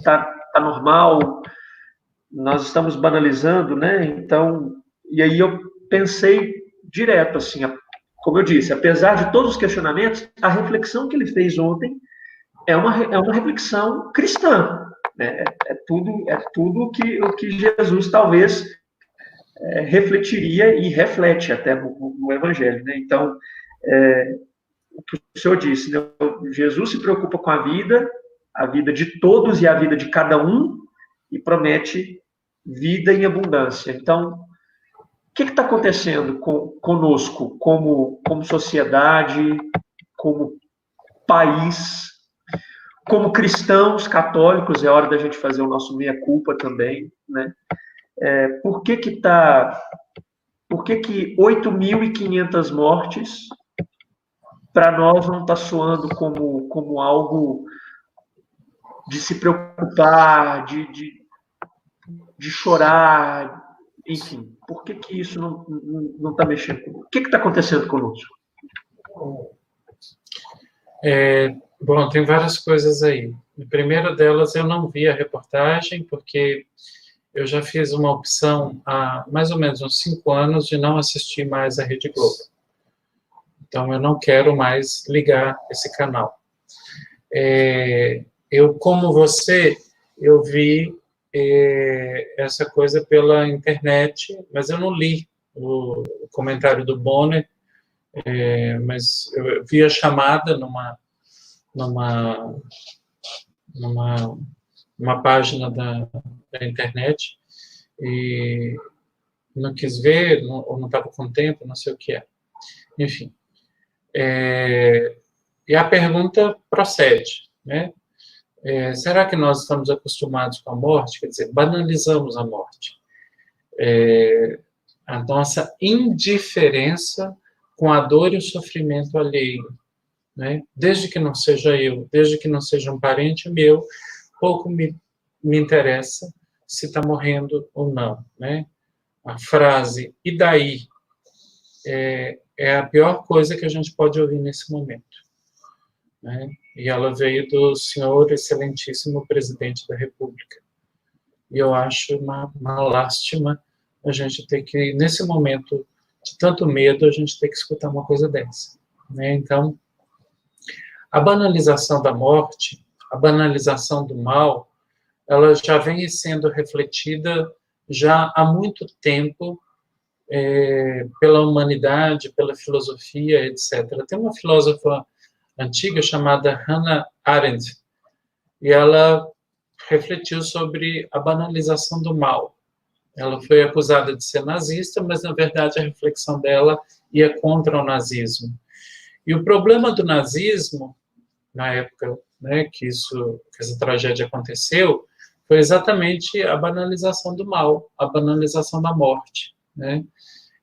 S1: tá normal, nós estamos banalizando, né? Então, e aí eu pensei direto, assim, como eu disse, apesar de todos os questionamentos, a reflexão que ele fez ontem é uma reflexão cristã, né? É tudo o que Jesus talvez refletiria e reflete até no Evangelho, né? Então, o que o senhor disse, né? Jesus se preocupa com a vida de todos e a vida de cada um, e promete vida em abundância. Então, o que está acontecendo conosco, como sociedade, como país, como cristãos católicos? É hora da gente fazer o nosso meia-culpa também, né? Por que 8.500 mortes para nós não está soando como algo de se preocupar, de chorar, enfim, por que isso não está mexendo? O que está acontecendo conosco?
S2: Bom, tem várias coisas aí. A primeira delas, eu não vi a reportagem, porque eu já fiz uma opção há mais ou menos uns 5 anos de não assistir mais a Rede Globo. Então, eu não quero mais ligar esse canal. Eu, como você, eu vi essa coisa pela internet, mas eu não li o comentário do Bonner, mas eu vi a chamada numa página da internet e não quis ver, ou não estava com tempo, não sei o que é. Enfim. E a pergunta procede, né? Será que nós estamos acostumados com a morte? Quer dizer, banalizamos a morte. A nossa indiferença com a dor e o sofrimento alheio, né? Desde que não seja eu, desde que não seja um parente meu, pouco me interessa se está morrendo ou não, né? A frase, e daí? É a pior coisa que a gente pode ouvir nesse momento, né? E ela veio do senhor excelentíssimo presidente da República. E eu acho uma lástima a gente ter que, nesse momento de tanto medo, a gente ter que escutar uma coisa dessa, né? Então, a banalização da morte, a banalização do mal, ela já vem sendo refletida já há muito tempo pela humanidade, pela filosofia, etc. Tem uma filósofa antiga chamada Hannah Arendt, e ela refletiu sobre a banalização do mal. Ela foi acusada de ser nazista, mas, na verdade, a reflexão dela ia contra o nazismo. E o problema do nazismo, na época, né, que essa tragédia aconteceu, foi exatamente a banalização do mal, a banalização da morte, né?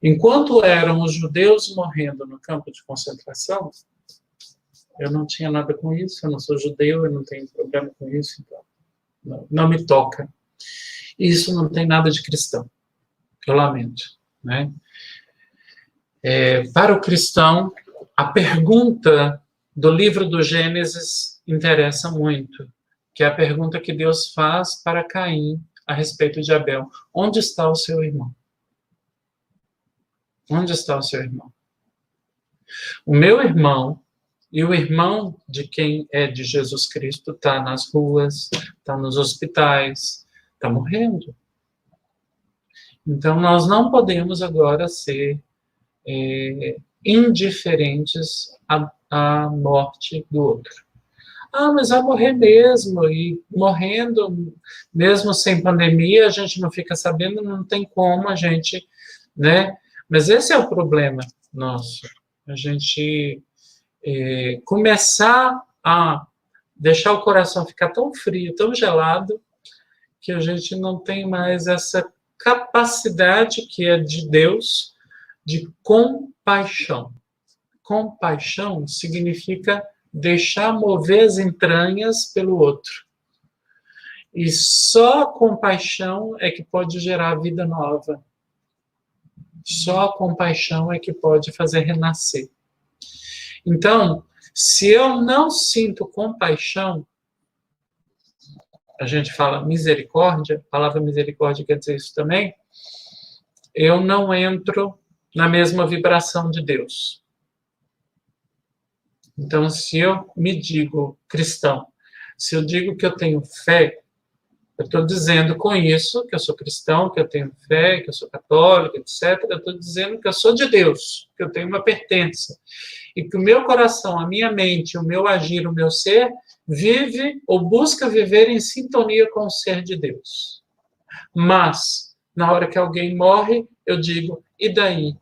S2: Enquanto eram os judeus morrendo no campo de concentração, eu não tinha nada com isso, eu não sou judeu, eu não tenho problema com isso, então não me toca. Isso não tem nada de cristão, eu lamento, né? Para o cristão, a pergunta do livro do Gênesis interessa muito, que é a pergunta que Deus faz para Caim a respeito de Abel. Onde está o seu irmão? Onde está o seu irmão? O meu irmão e o irmão de quem é de Jesus Cristo está nas ruas, está nos hospitais, está morrendo. Então, nós não podemos agora ser indiferentes à morte do outro. Mas vai morrer mesmo, e morrendo, mesmo sem pandemia, a gente não fica sabendo, não tem como a gente, né? Mas esse é o problema nosso, a gente começar a deixar o coração ficar tão frio, tão gelado, que a gente não tem mais essa capacidade que é de Deus de compaixão. Compaixão significa deixar mover as entranhas pelo outro. E só a compaixão é que pode gerar vida nova. Só a compaixão é que pode fazer renascer. Então, se eu não sinto compaixão, a gente fala misericórdia, a palavra misericórdia quer dizer isso também, eu não entro na mesma vibração de Deus. Então, se eu me digo cristão, se eu digo que eu tenho fé, eu estou dizendo com isso que eu sou cristão, que eu tenho fé, que eu sou católico, etc. Eu estou dizendo que eu sou de Deus, que eu tenho uma pertença. E que o meu coração, a minha mente, o meu agir, o meu ser, vive ou busca viver em sintonia com o ser de Deus. Mas, na hora que alguém morre, eu digo, e daí?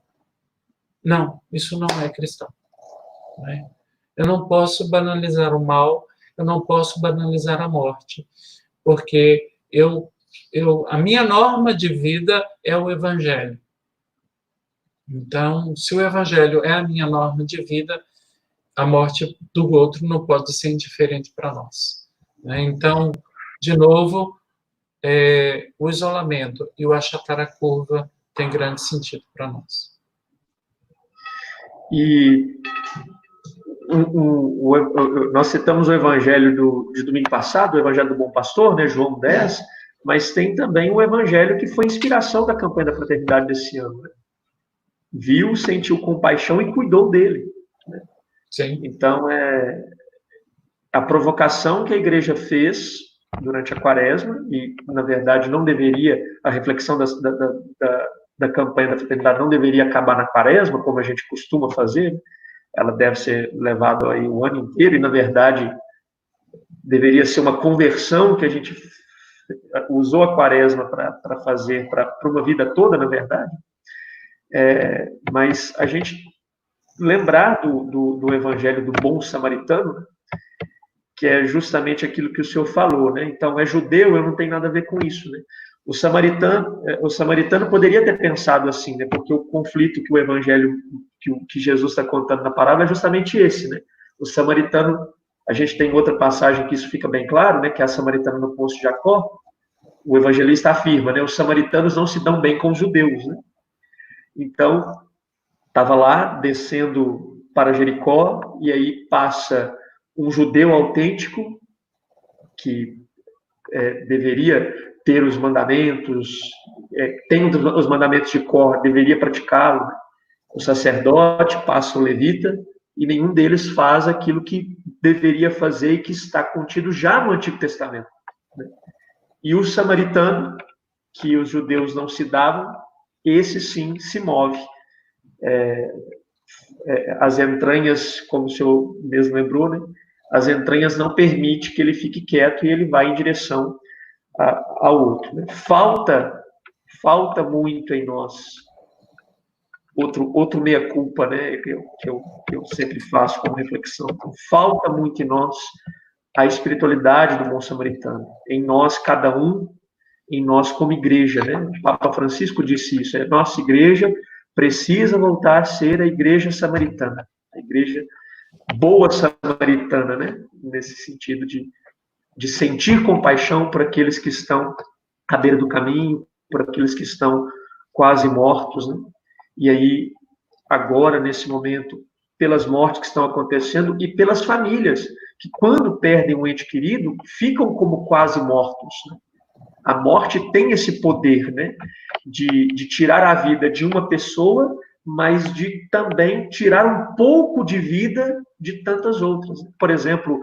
S2: Não, isso não é cristão. Né? Eu não posso banalizar o mal, eu não posso banalizar a morte, porque a minha norma de vida é o Evangelho. Então, se o Evangelho é a minha norma de vida, a morte do outro não pode ser indiferente para nós. Né? Então, de novo, o isolamento e o achatar a curva tem grande sentido para nós.
S1: E nós citamos o evangelho de domingo passado, o evangelho do Bom Pastor, né, João 10, mas tem também o evangelho que foi inspiração da campanha da fraternidade desse ano. Né? Viu, sentiu compaixão e cuidou dele. Né?
S2: Sim.
S1: Então, a provocação que a igreja fez durante a quaresma, e na verdade não deveria, a reflexão da campanha da fraternidade não deveria acabar na quaresma, como a gente costuma fazer, ela deve ser levada aí o ano inteiro, e na verdade deveria ser uma conversão que a gente usou a quaresma para fazer, para uma vida toda, na verdade. Mas a gente lembrar do evangelho do bom samaritano, que é justamente aquilo que o senhor falou, né? Então, é judeu, eu não tenho nada a ver com isso, né? O samaritano poderia ter pensado assim, né? Porque o conflito que o evangelho, que Jesus está contando na parábola é justamente esse, né? O samaritano, a gente tem outra passagem que isso fica bem claro, né? Que é a samaritana no poço de Jacó. O evangelista afirma, né? Os samaritanos não se dão bem com os judeus, né? Então, estava lá, descendo para Jericó, e aí passa um judeu autêntico, que deveria ter os mandamentos, tem os mandamentos de cor, deveria praticá-lo. Né? O sacerdote passa o levita, e nenhum deles faz aquilo que deveria fazer e que está contido já no Antigo Testamento. Né? E o samaritano, que os judeus não se davam, esse sim se move. As entranhas, como o senhor mesmo lembrou, né? As entranhas não permitem que ele fique quieto e ele vai em direção ao outro. Né? Falta muito em nós. Outro meia-culpa, né? Que eu sempre faço como reflexão. Então, falta muito em nós a espiritualidade do bom samaritano. Em nós, cada um, em nós como igreja. Né? O Papa Francisco disse isso. Nossa igreja precisa voltar a ser a igreja samaritana. A igreja boa samaritana, né? Nesse sentido de sentir compaixão por aqueles que estão à beira do caminho, por aqueles que estão quase mortos, né? E aí, agora, nesse momento, pelas mortes que estão acontecendo e pelas famílias, que quando perdem um ente querido, ficam como quase mortos. Né? A morte tem esse poder, né? De tirar a vida de uma pessoa, mas de também tirar um pouco de vida de tantas outras. Por exemplo,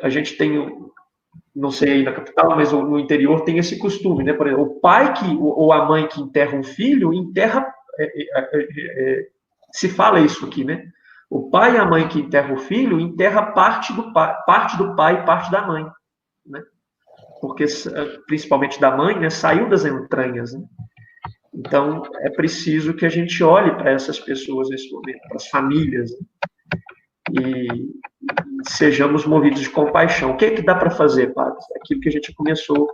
S1: a gente tem, não sei aí na capital, mas no interior tem esse costume, né? Por exemplo, o pai ou a mãe que enterra um filho, se fala isso aqui, né? O pai e a mãe que enterra o filho, enterra parte do pai e parte da mãe, né? Porque, principalmente da mãe, né? Saiu das entranhas, né? Então, é preciso que a gente olhe para essas pessoas nesse momento, para as famílias, né? E sejamos movidos de compaixão. O que é que dá para fazer, padre? Aquilo que a gente começou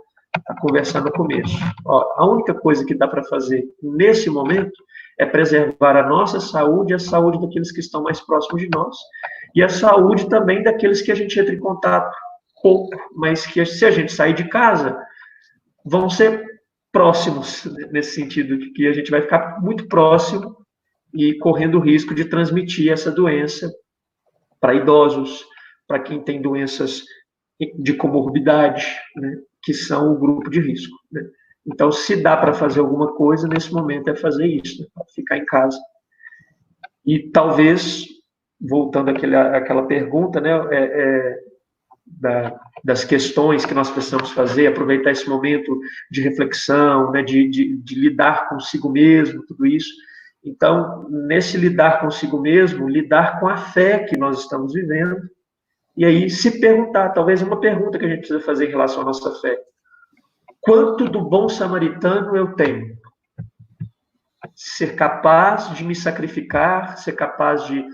S1: a conversar no começo. A única coisa que dá para fazer nesse momento é preservar a nossa saúde e a saúde daqueles que estão mais próximos de nós, e a saúde também daqueles que a gente entra em contato pouco, mas que se a gente sair de casa, vão ser próximos, nesse sentido, de que a gente vai ficar muito próximo e correndo o risco de transmitir essa doença para idosos, para quem tem doenças de comorbidade, né, que são o grupo de risco. Né? Então, se dá para fazer alguma coisa, nesse momento é fazer isso, né, ficar em casa. E talvez, voltando àquela pergunta, né, das questões que nós precisamos fazer, aproveitar esse momento de reflexão, né, de lidar consigo mesmo, tudo isso. Então, nesse lidar consigo mesmo, lidar com a fé que nós estamos vivendo, e aí se perguntar, talvez uma pergunta que a gente precisa fazer em relação à nossa fé: quanto do bom samaritano eu tenho? Ser capaz de me sacrificar, ser capaz de,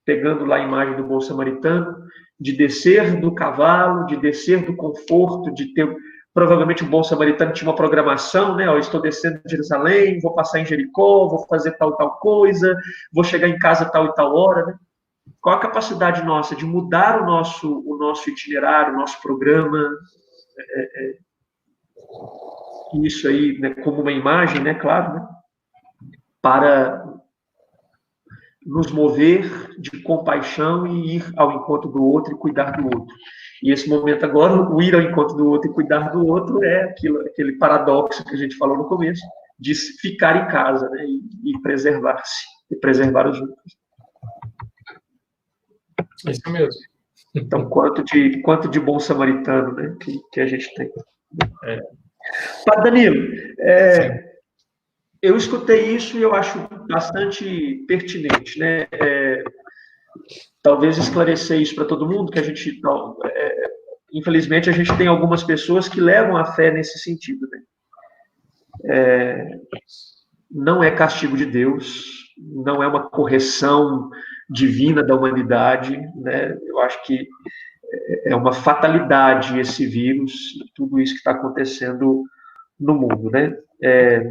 S1: pegando lá a imagem do bom samaritano, de descer do cavalo, de descer do conforto, de ter... Provavelmente o bom samaritano tinha uma programação, né? Eu estou descendo de Jerusalém, vou passar em Jericó, vou fazer tal coisa, vou chegar em casa tal e tal hora, né? Qual a capacidade nossa de mudar o nosso itinerário, o nosso programa, isso aí, né, como uma imagem, né, claro, né, para nos mover de compaixão e ir ao encontro do outro e cuidar do outro. E esse momento agora, o ir ao encontro do outro e cuidar do outro é aquele paradoxo que a gente falou no começo, de ficar em casa, né, e preservar-se, e preservar os outros.
S2: Isso mesmo.
S1: Então, quanto de bom samaritano, né, que a gente tem. Padre Danilo, eu escutei isso e eu acho bastante pertinente, né? Talvez esclarecer isso para todo mundo, que a gente, infelizmente, a gente tem algumas pessoas que levam a fé nesse sentido, né? Não é castigo de Deus, não é uma correção divina da humanidade, né? Eu acho que é uma fatalidade esse vírus, tudo isso que está acontecendo no mundo, né?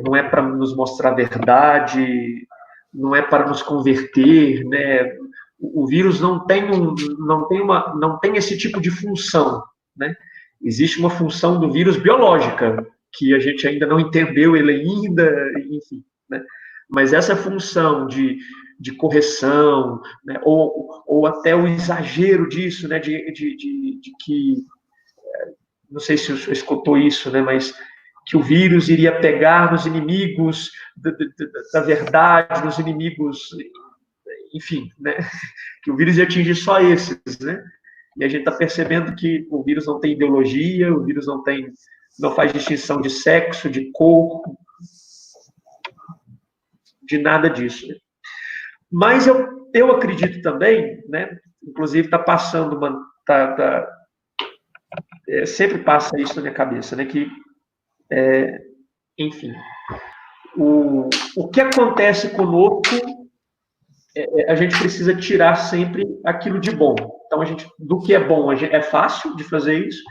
S1: Não é para nos mostrar a verdade, não é para nos converter, né? O vírus não tem esse tipo de função, né? Existe uma função do vírus biológica que a gente ainda não entendeu ele ainda, enfim, né? Mas essa função de correção, né? ou até o exagero disso, né? De que, não sei se você escutou isso, né? Mas que o vírus iria pegar nos inimigos da verdade, nos inimigos, enfim, né? Que o vírus ia atingir só esses, né? E a gente está percebendo que o vírus não tem ideologia, o vírus não faz distinção de sexo, de cor, de nada disso. Né? Mas eu acredito também, né? Inclusive está passando sempre passa isso na minha cabeça, né? Que enfim, o que acontece conosco, a gente precisa tirar sempre aquilo de bom. Então, do que é bom, é fácil de fazer isso,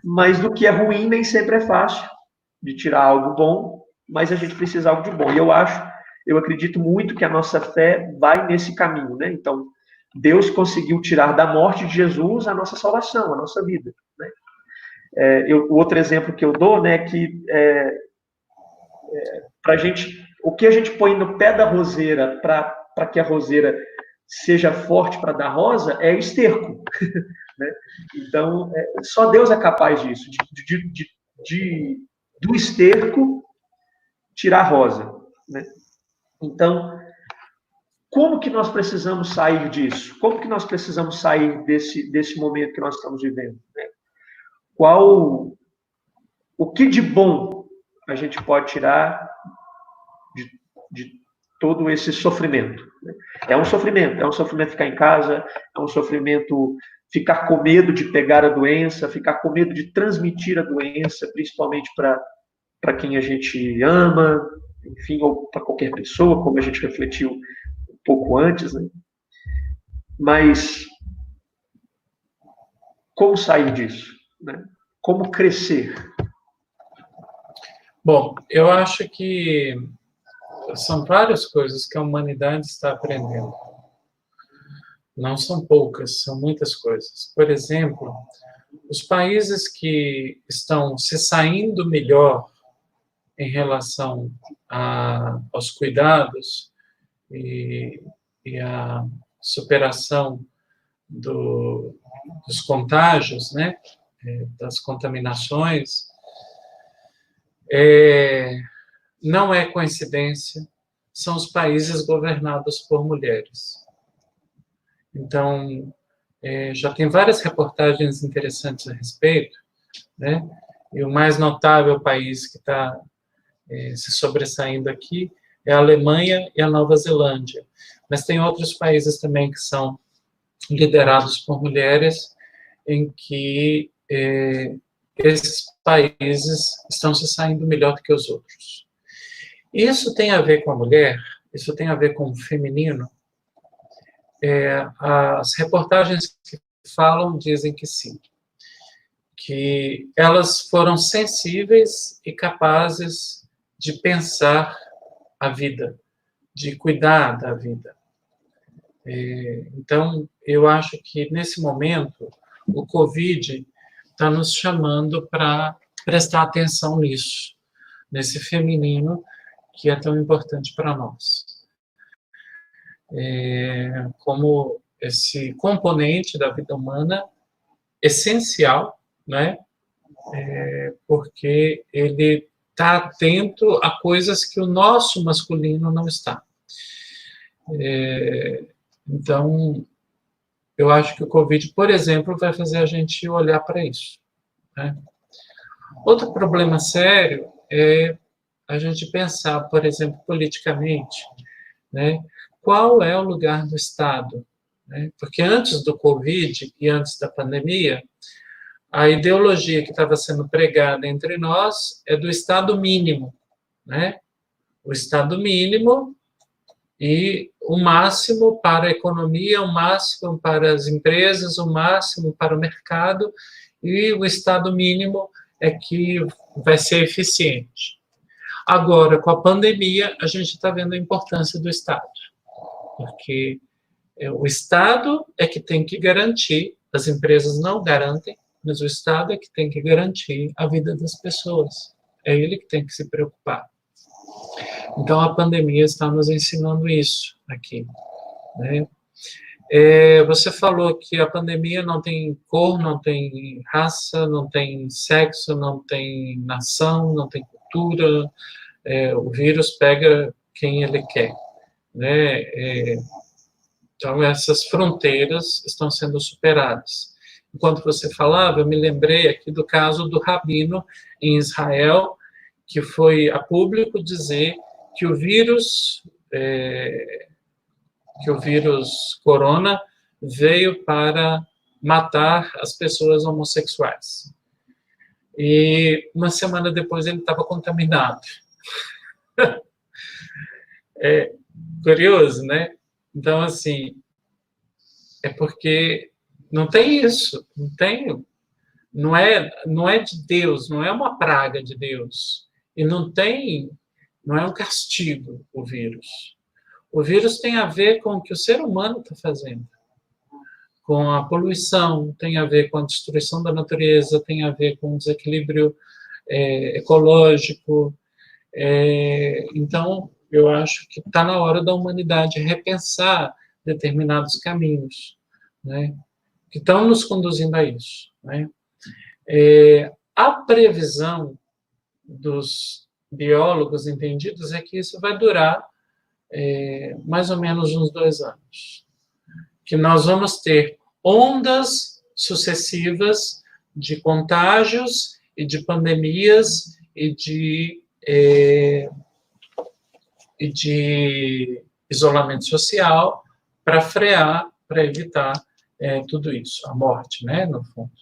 S1: mas do que é ruim, nem sempre é fácil de tirar algo bom, mas a gente precisa de algo de bom. E eu acredito muito que a nossa fé vai nesse caminho, né? Então, Deus conseguiu tirar da morte de Jesus a nossa salvação, a nossa vida. Né? O outro exemplo que eu dou, né, é que pra gente, o que a gente põe no pé da roseira para que a roseira seja forte para dar rosa é esterco. Né? Então, só Deus é capaz disso, do esterco tirar rosa. Né? Então, como que nós precisamos sair disso? Como que nós precisamos sair desse momento que nós estamos vivendo? Né? O que de bom a gente pode tirar de todo esse sofrimento? Né? É um sofrimento ficar em casa, é um sofrimento ficar com medo de pegar a doença, ficar com medo de transmitir a doença, principalmente para quem a gente ama, enfim, ou para qualquer pessoa, como a gente refletiu um pouco antes, né? Mas como sair disso? Né? Como crescer?
S2: Bom, eu acho que são várias coisas que a humanidade está aprendendo. Não são poucas, são muitas coisas. Por exemplo, os países que estão se saindo melhor em relação aos cuidados e a superação dos contágios, né, das contaminações, não é coincidência, são os países governados por mulheres. Então, já tem várias reportagens interessantes a respeito, né? E o mais notável país que está se sobressaindo aqui é a Alemanha e a Nova Zelândia. Mas tem outros países também que são liderados por mulheres, em que esses países estão se saindo melhor do que os outros. Isso tem a ver com a mulher, isso tem a ver com o feminino. As reportagens que falam dizem que sim, que elas foram sensíveis e capazes de pensar a vida, de cuidar da vida. Então, eu acho que nesse momento o Covid está nos chamando para prestar atenção nisso, nesse feminino que é tão importante para nós. Como esse componente da vida humana essencial, né? Porque ele está atento a coisas que o nosso masculino não está. Então, eu acho que o Covid, por exemplo, vai fazer a gente olhar para isso, né? Outro problema sério é a gente pensar, por exemplo, politicamente, né? Qual é o lugar do Estado? Né? Porque antes do Covid e antes da pandemia, a ideologia que estava sendo pregada entre nós é do Estado mínimo, né? O Estado mínimo e o máximo para a economia, o máximo para as empresas, o máximo para o mercado, e o Estado mínimo é que vai ser eficiente. Agora, com a pandemia, a gente está vendo a importância do Estado, porque o Estado é que tem que garantir, as empresas não garantem, mas o Estado é que tem que garantir a vida das pessoas. É ele que tem que se preocupar. Então, a pandemia está nos ensinando isso aqui, né? Você falou que a pandemia não tem cor, não tem raça, não tem sexo, não tem nação, não tem cultura. O vírus pega quem ele quer, né? Então, essas fronteiras estão sendo superadas. Enquanto você falava, eu me lembrei aqui do caso do rabino em Israel, que foi a público dizer que o vírus corona veio para matar as pessoas homossexuais. E uma semana depois ele estava contaminado. É curioso, né? Então, assim, é porque não tem isso, não é de Deus, não é uma praga de Deus. E não é um castigo o vírus. O vírus tem a ver com o que o ser humano está fazendo, com a poluição, tem a ver com a destruição da natureza, tem a ver com o desequilíbrio ecológico. Então, eu acho que está na hora da humanidade repensar determinados caminhos, né, que estão nos conduzindo a isso, né? A previsão dos biólogos entendidos é que isso vai durar mais ou menos uns 2 anos, que nós vamos ter ondas sucessivas de contágios e de pandemias e de isolamento social para frear, para evitar tudo isso, a morte, né, no fundo.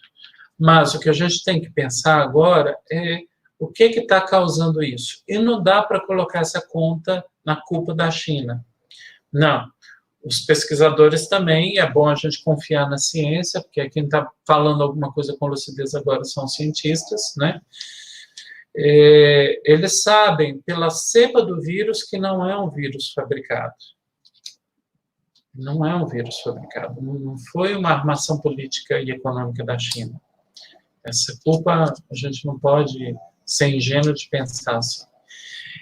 S2: Mas o que a gente tem que pensar agora é o que está causando isso. E não dá para colocar essa conta na culpa da China. Não. Os pesquisadores também, é bom a gente confiar na ciência, porque quem está falando alguma coisa com lucidez agora são cientistas, né? Eles sabem, pela cepa do vírus, que não é um vírus fabricado. Não é um vírus fabricado. Não foi uma armação política e econômica da China. Essa culpa a gente não pode ser ingênuo de pensar assim.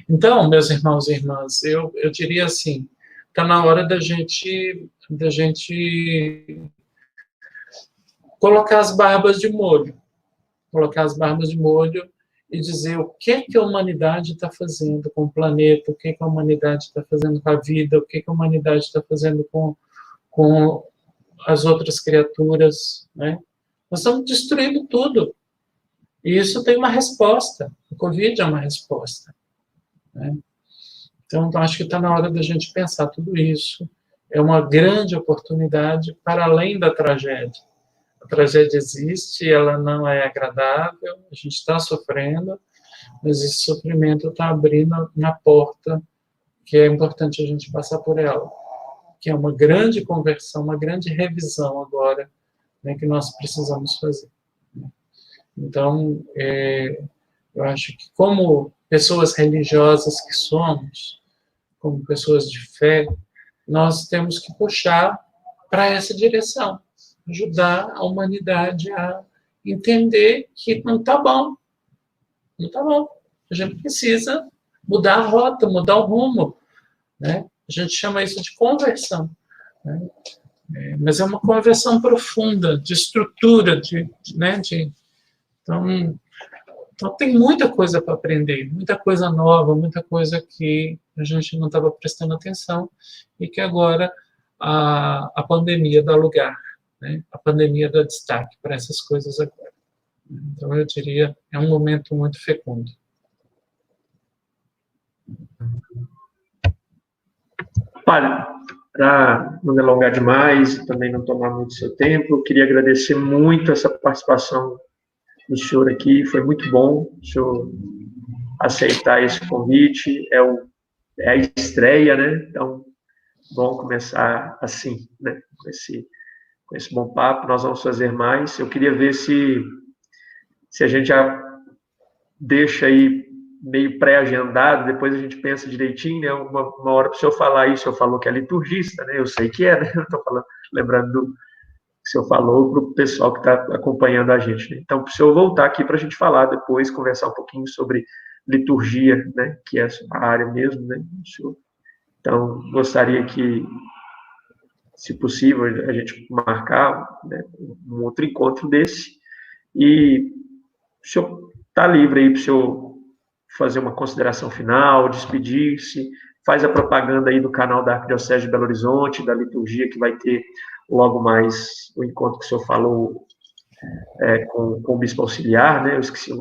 S2: Então, meus irmãos e irmãs, eu diria assim, está na hora da gente colocar as barbas de molho, e dizer o que a humanidade está fazendo com o planeta, o que a humanidade está fazendo com a vida, o que a humanidade está fazendo com as outras criaturas, né? Nós estamos destruindo tudo. E isso tem uma resposta. O Covid é uma resposta, né? Então, acho que está na hora da gente pensar tudo isso. É uma grande oportunidade para além da tragédia. A tragédia existe, ela não é agradável, a gente está sofrendo, mas esse sofrimento está abrindo na porta, que é importante a gente passar por ela, que é uma grande conversão, uma grande revisão agora, né, que nós precisamos fazer. Então, eu acho que como pessoas religiosas que somos, como pessoas de fé, nós temos que puxar para essa direção, ajudar a humanidade a entender que não está bom, não está bom. A gente precisa mudar a rota, mudar o rumo, né? A gente chama isso de conversão, né? Mas é uma conversão profunda, de estrutura, né? Então, tem muita coisa para aprender, muita coisa nova, muita coisa que a gente não estava prestando atenção e que agora a pandemia dá lugar, né? A pandemia dá destaque para essas coisas agora. Então, eu diria, é um momento muito fecundo.
S1: Olha, para não me alongar demais e também não tomar muito seu tempo, eu queria agradecer muito essa participação do senhor aqui, foi muito bom o senhor aceitar esse convite, é a estreia, né? Então, bom começar assim, né? Com esse bom papo, nós vamos fazer mais. Eu queria ver se a gente já deixa aí meio pré-agendado, depois a gente pensa direitinho, né? Uma hora para o senhor falar isso, o senhor falou que é liturgista, né? Eu sei que é, né? Eu estou lembrando do que o senhor falou para o pessoal que está acompanhando a gente, né? Então, para o senhor voltar aqui para a gente falar depois, conversar um pouquinho sobre liturgia, né? Que é a área mesmo, né? Senhor. Então, gostaria que, se possível, a gente marcar, né, um outro encontro desse e o senhor está livre aí para o senhor fazer uma consideração final, despedir-se, faz a propaganda aí do canal da Arquidiocese de Belo Horizonte, da liturgia, que vai ter logo mais o encontro que o senhor falou com o bispo auxiliar, né? Eu esqueci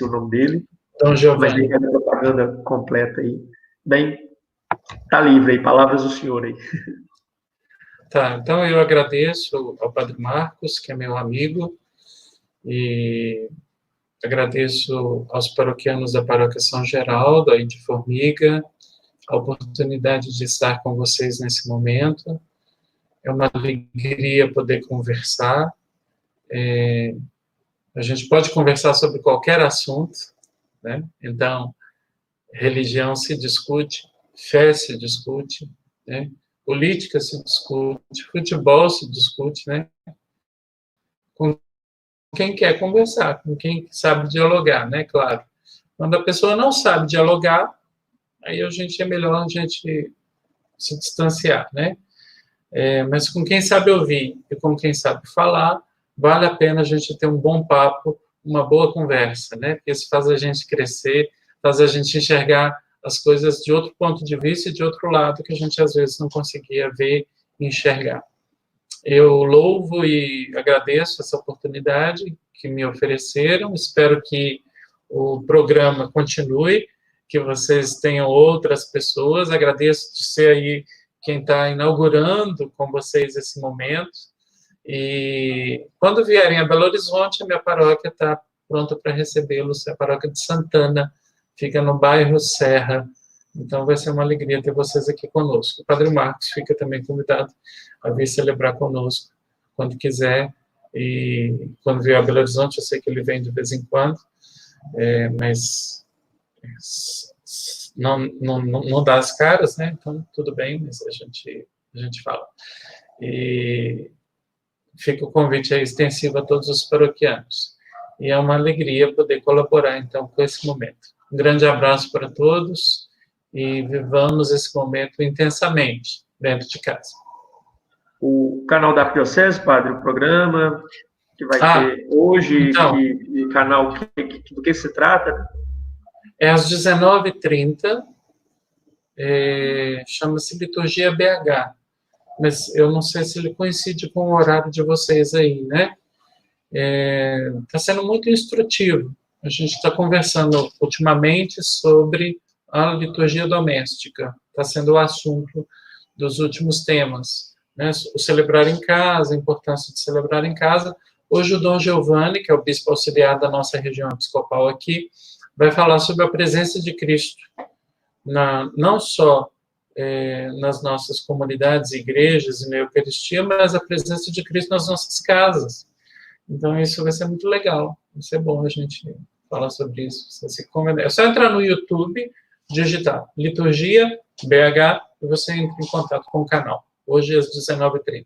S1: o nome dele.
S2: Dom Giovanni.
S1: Mas aí a propaganda completa aí. Bem, está livre aí, palavras do senhor aí.
S2: Tá, então eu agradeço ao Padre Marcos, que é meu amigo, e agradeço aos paroquianos da Paróquia São Geraldo, aí de Formiga, a oportunidade de estar com vocês nesse momento. É uma alegria poder conversar. A gente pode conversar sobre qualquer assunto, né? Então, religião se discute, fé se discute, né? Política se discute, futebol se discute, né? Com quem quer conversar, com quem sabe dialogar, né? Claro. Quando a pessoa não sabe dialogar, aí é melhor a gente se distanciar, né? Mas com quem sabe ouvir e com quem sabe falar, vale a pena a gente ter um bom papo, uma boa conversa, né? Porque isso faz a gente crescer, faz a gente enxergar as coisas de outro ponto de vista e de outro lado que a gente às vezes não conseguia ver e enxergar. Eu louvo e agradeço essa oportunidade que me ofereceram, espero que o programa continue, que vocês tenham outras pessoas, agradeço de ser aí quem está inaugurando com vocês esse momento, e quando vierem a Belo Horizonte, a minha paróquia está pronta para recebê-los, é a paróquia de Santana, fica no bairro Serra, então vai ser uma alegria ter vocês aqui conosco. O Padre Marcos fica também convidado a vir celebrar conosco quando quiser, e quando vier a Belo Horizonte, eu sei que ele vem de vez em quando, mas não dá as caras, né? Então tudo bem, mas a gente fala. E fica o convite aí extensivo a todos os paroquianos. E é uma alegria poder colaborar, então, com esse momento. Um grande abraço para todos e vivamos esse momento intensamente dentro de casa.
S1: O canal da Arquidiocese, padre, o programa que vai ter hoje,
S2: então,
S1: canal, do que se trata?
S2: É às 19h30, chama-se Liturgia BH, mas eu não sei se ele coincide com o horário de vocês aí, né? Está sendo muito instrutivo. A gente está conversando ultimamente sobre a liturgia doméstica, está sendo o assunto dos últimos temas, né? O celebrar em casa, a importância de celebrar em casa. Hoje o Dom Giovanni, que é o bispo auxiliar da nossa região episcopal aqui, vai falar sobre a presença de Cristo, não só nas nossas comunidades, igrejas e na Eucaristia, mas a presença de Cristo nas nossas casas. Então, isso vai ser muito legal, vai ser bom a gente falar sobre isso. É só entrar no YouTube, digitar Liturgia BH e você entra em contato com o canal. Hoje, às 19h30.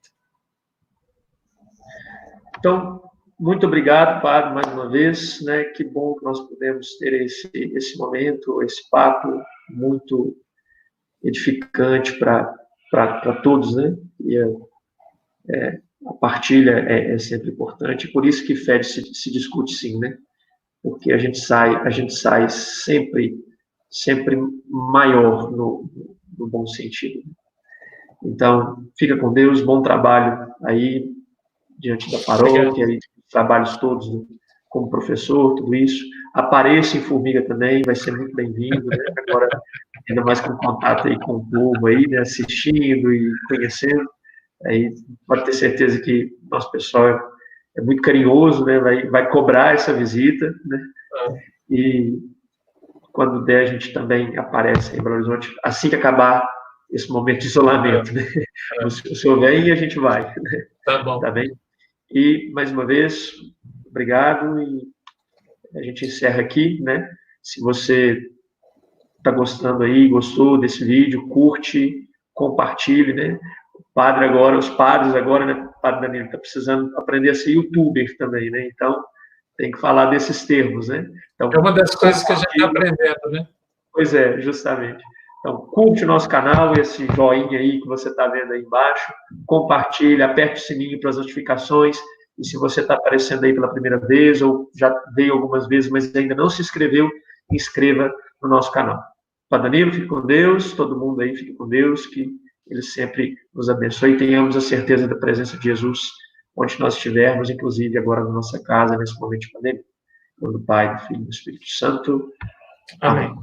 S1: Então, muito obrigado, Padre, mais uma vez, né? Que bom que nós pudemos ter esse momento, esse papo muito edificante para todos, né? E a partilha é sempre importante, por isso que fé se discute sim, né? Porque a gente sai sempre maior no bom sentido. Então, fica com Deus, bom trabalho aí diante da paróquia, e trabalhos todos, né? Como professor, tudo isso. Apareça em Formiga também, vai ser muito bem-vindo, né? Agora, ainda mais com contato aí com o povo aí, né? Assistindo e conhecendo. Aí pode ter certeza que nosso pessoal é muito carinhoso, né? Vai cobrar essa visita, né? E quando der, a gente também aparece em Belo Horizonte, assim que acabar esse momento de isolamento, né? O senhor vem e a gente vai, né?
S2: Tá bom.
S1: Tá bem? E, mais uma vez, obrigado, e a gente encerra aqui, né? Se você está gostando aí, gostou desse vídeo, curte, compartilhe, né? Os padres agora, né? O padre Danilo está precisando aprender a ser youtuber também, né? Então, tem que falar desses termos, né? Então,
S2: é uma das coisas que a gente está aprendendo, né?
S1: Pois é, justamente. Então, curte o nosso canal, esse joinha aí que você está vendo aí embaixo, compartilha, aperte o sininho para as notificações, e se você está aparecendo aí pela primeira vez, ou já veio algumas vezes, mas ainda não se inscreveu, inscreva no nosso canal. Padre Danilo, fique com Deus, todo mundo aí fique com Deus, que Ele sempre nos abençoe e tenhamos a certeza da presença de Jesus onde nós estivermos, inclusive agora na nossa casa, nesse momento de pandemia. Em nome do Pai, do Filho e do Espírito Santo. Amém.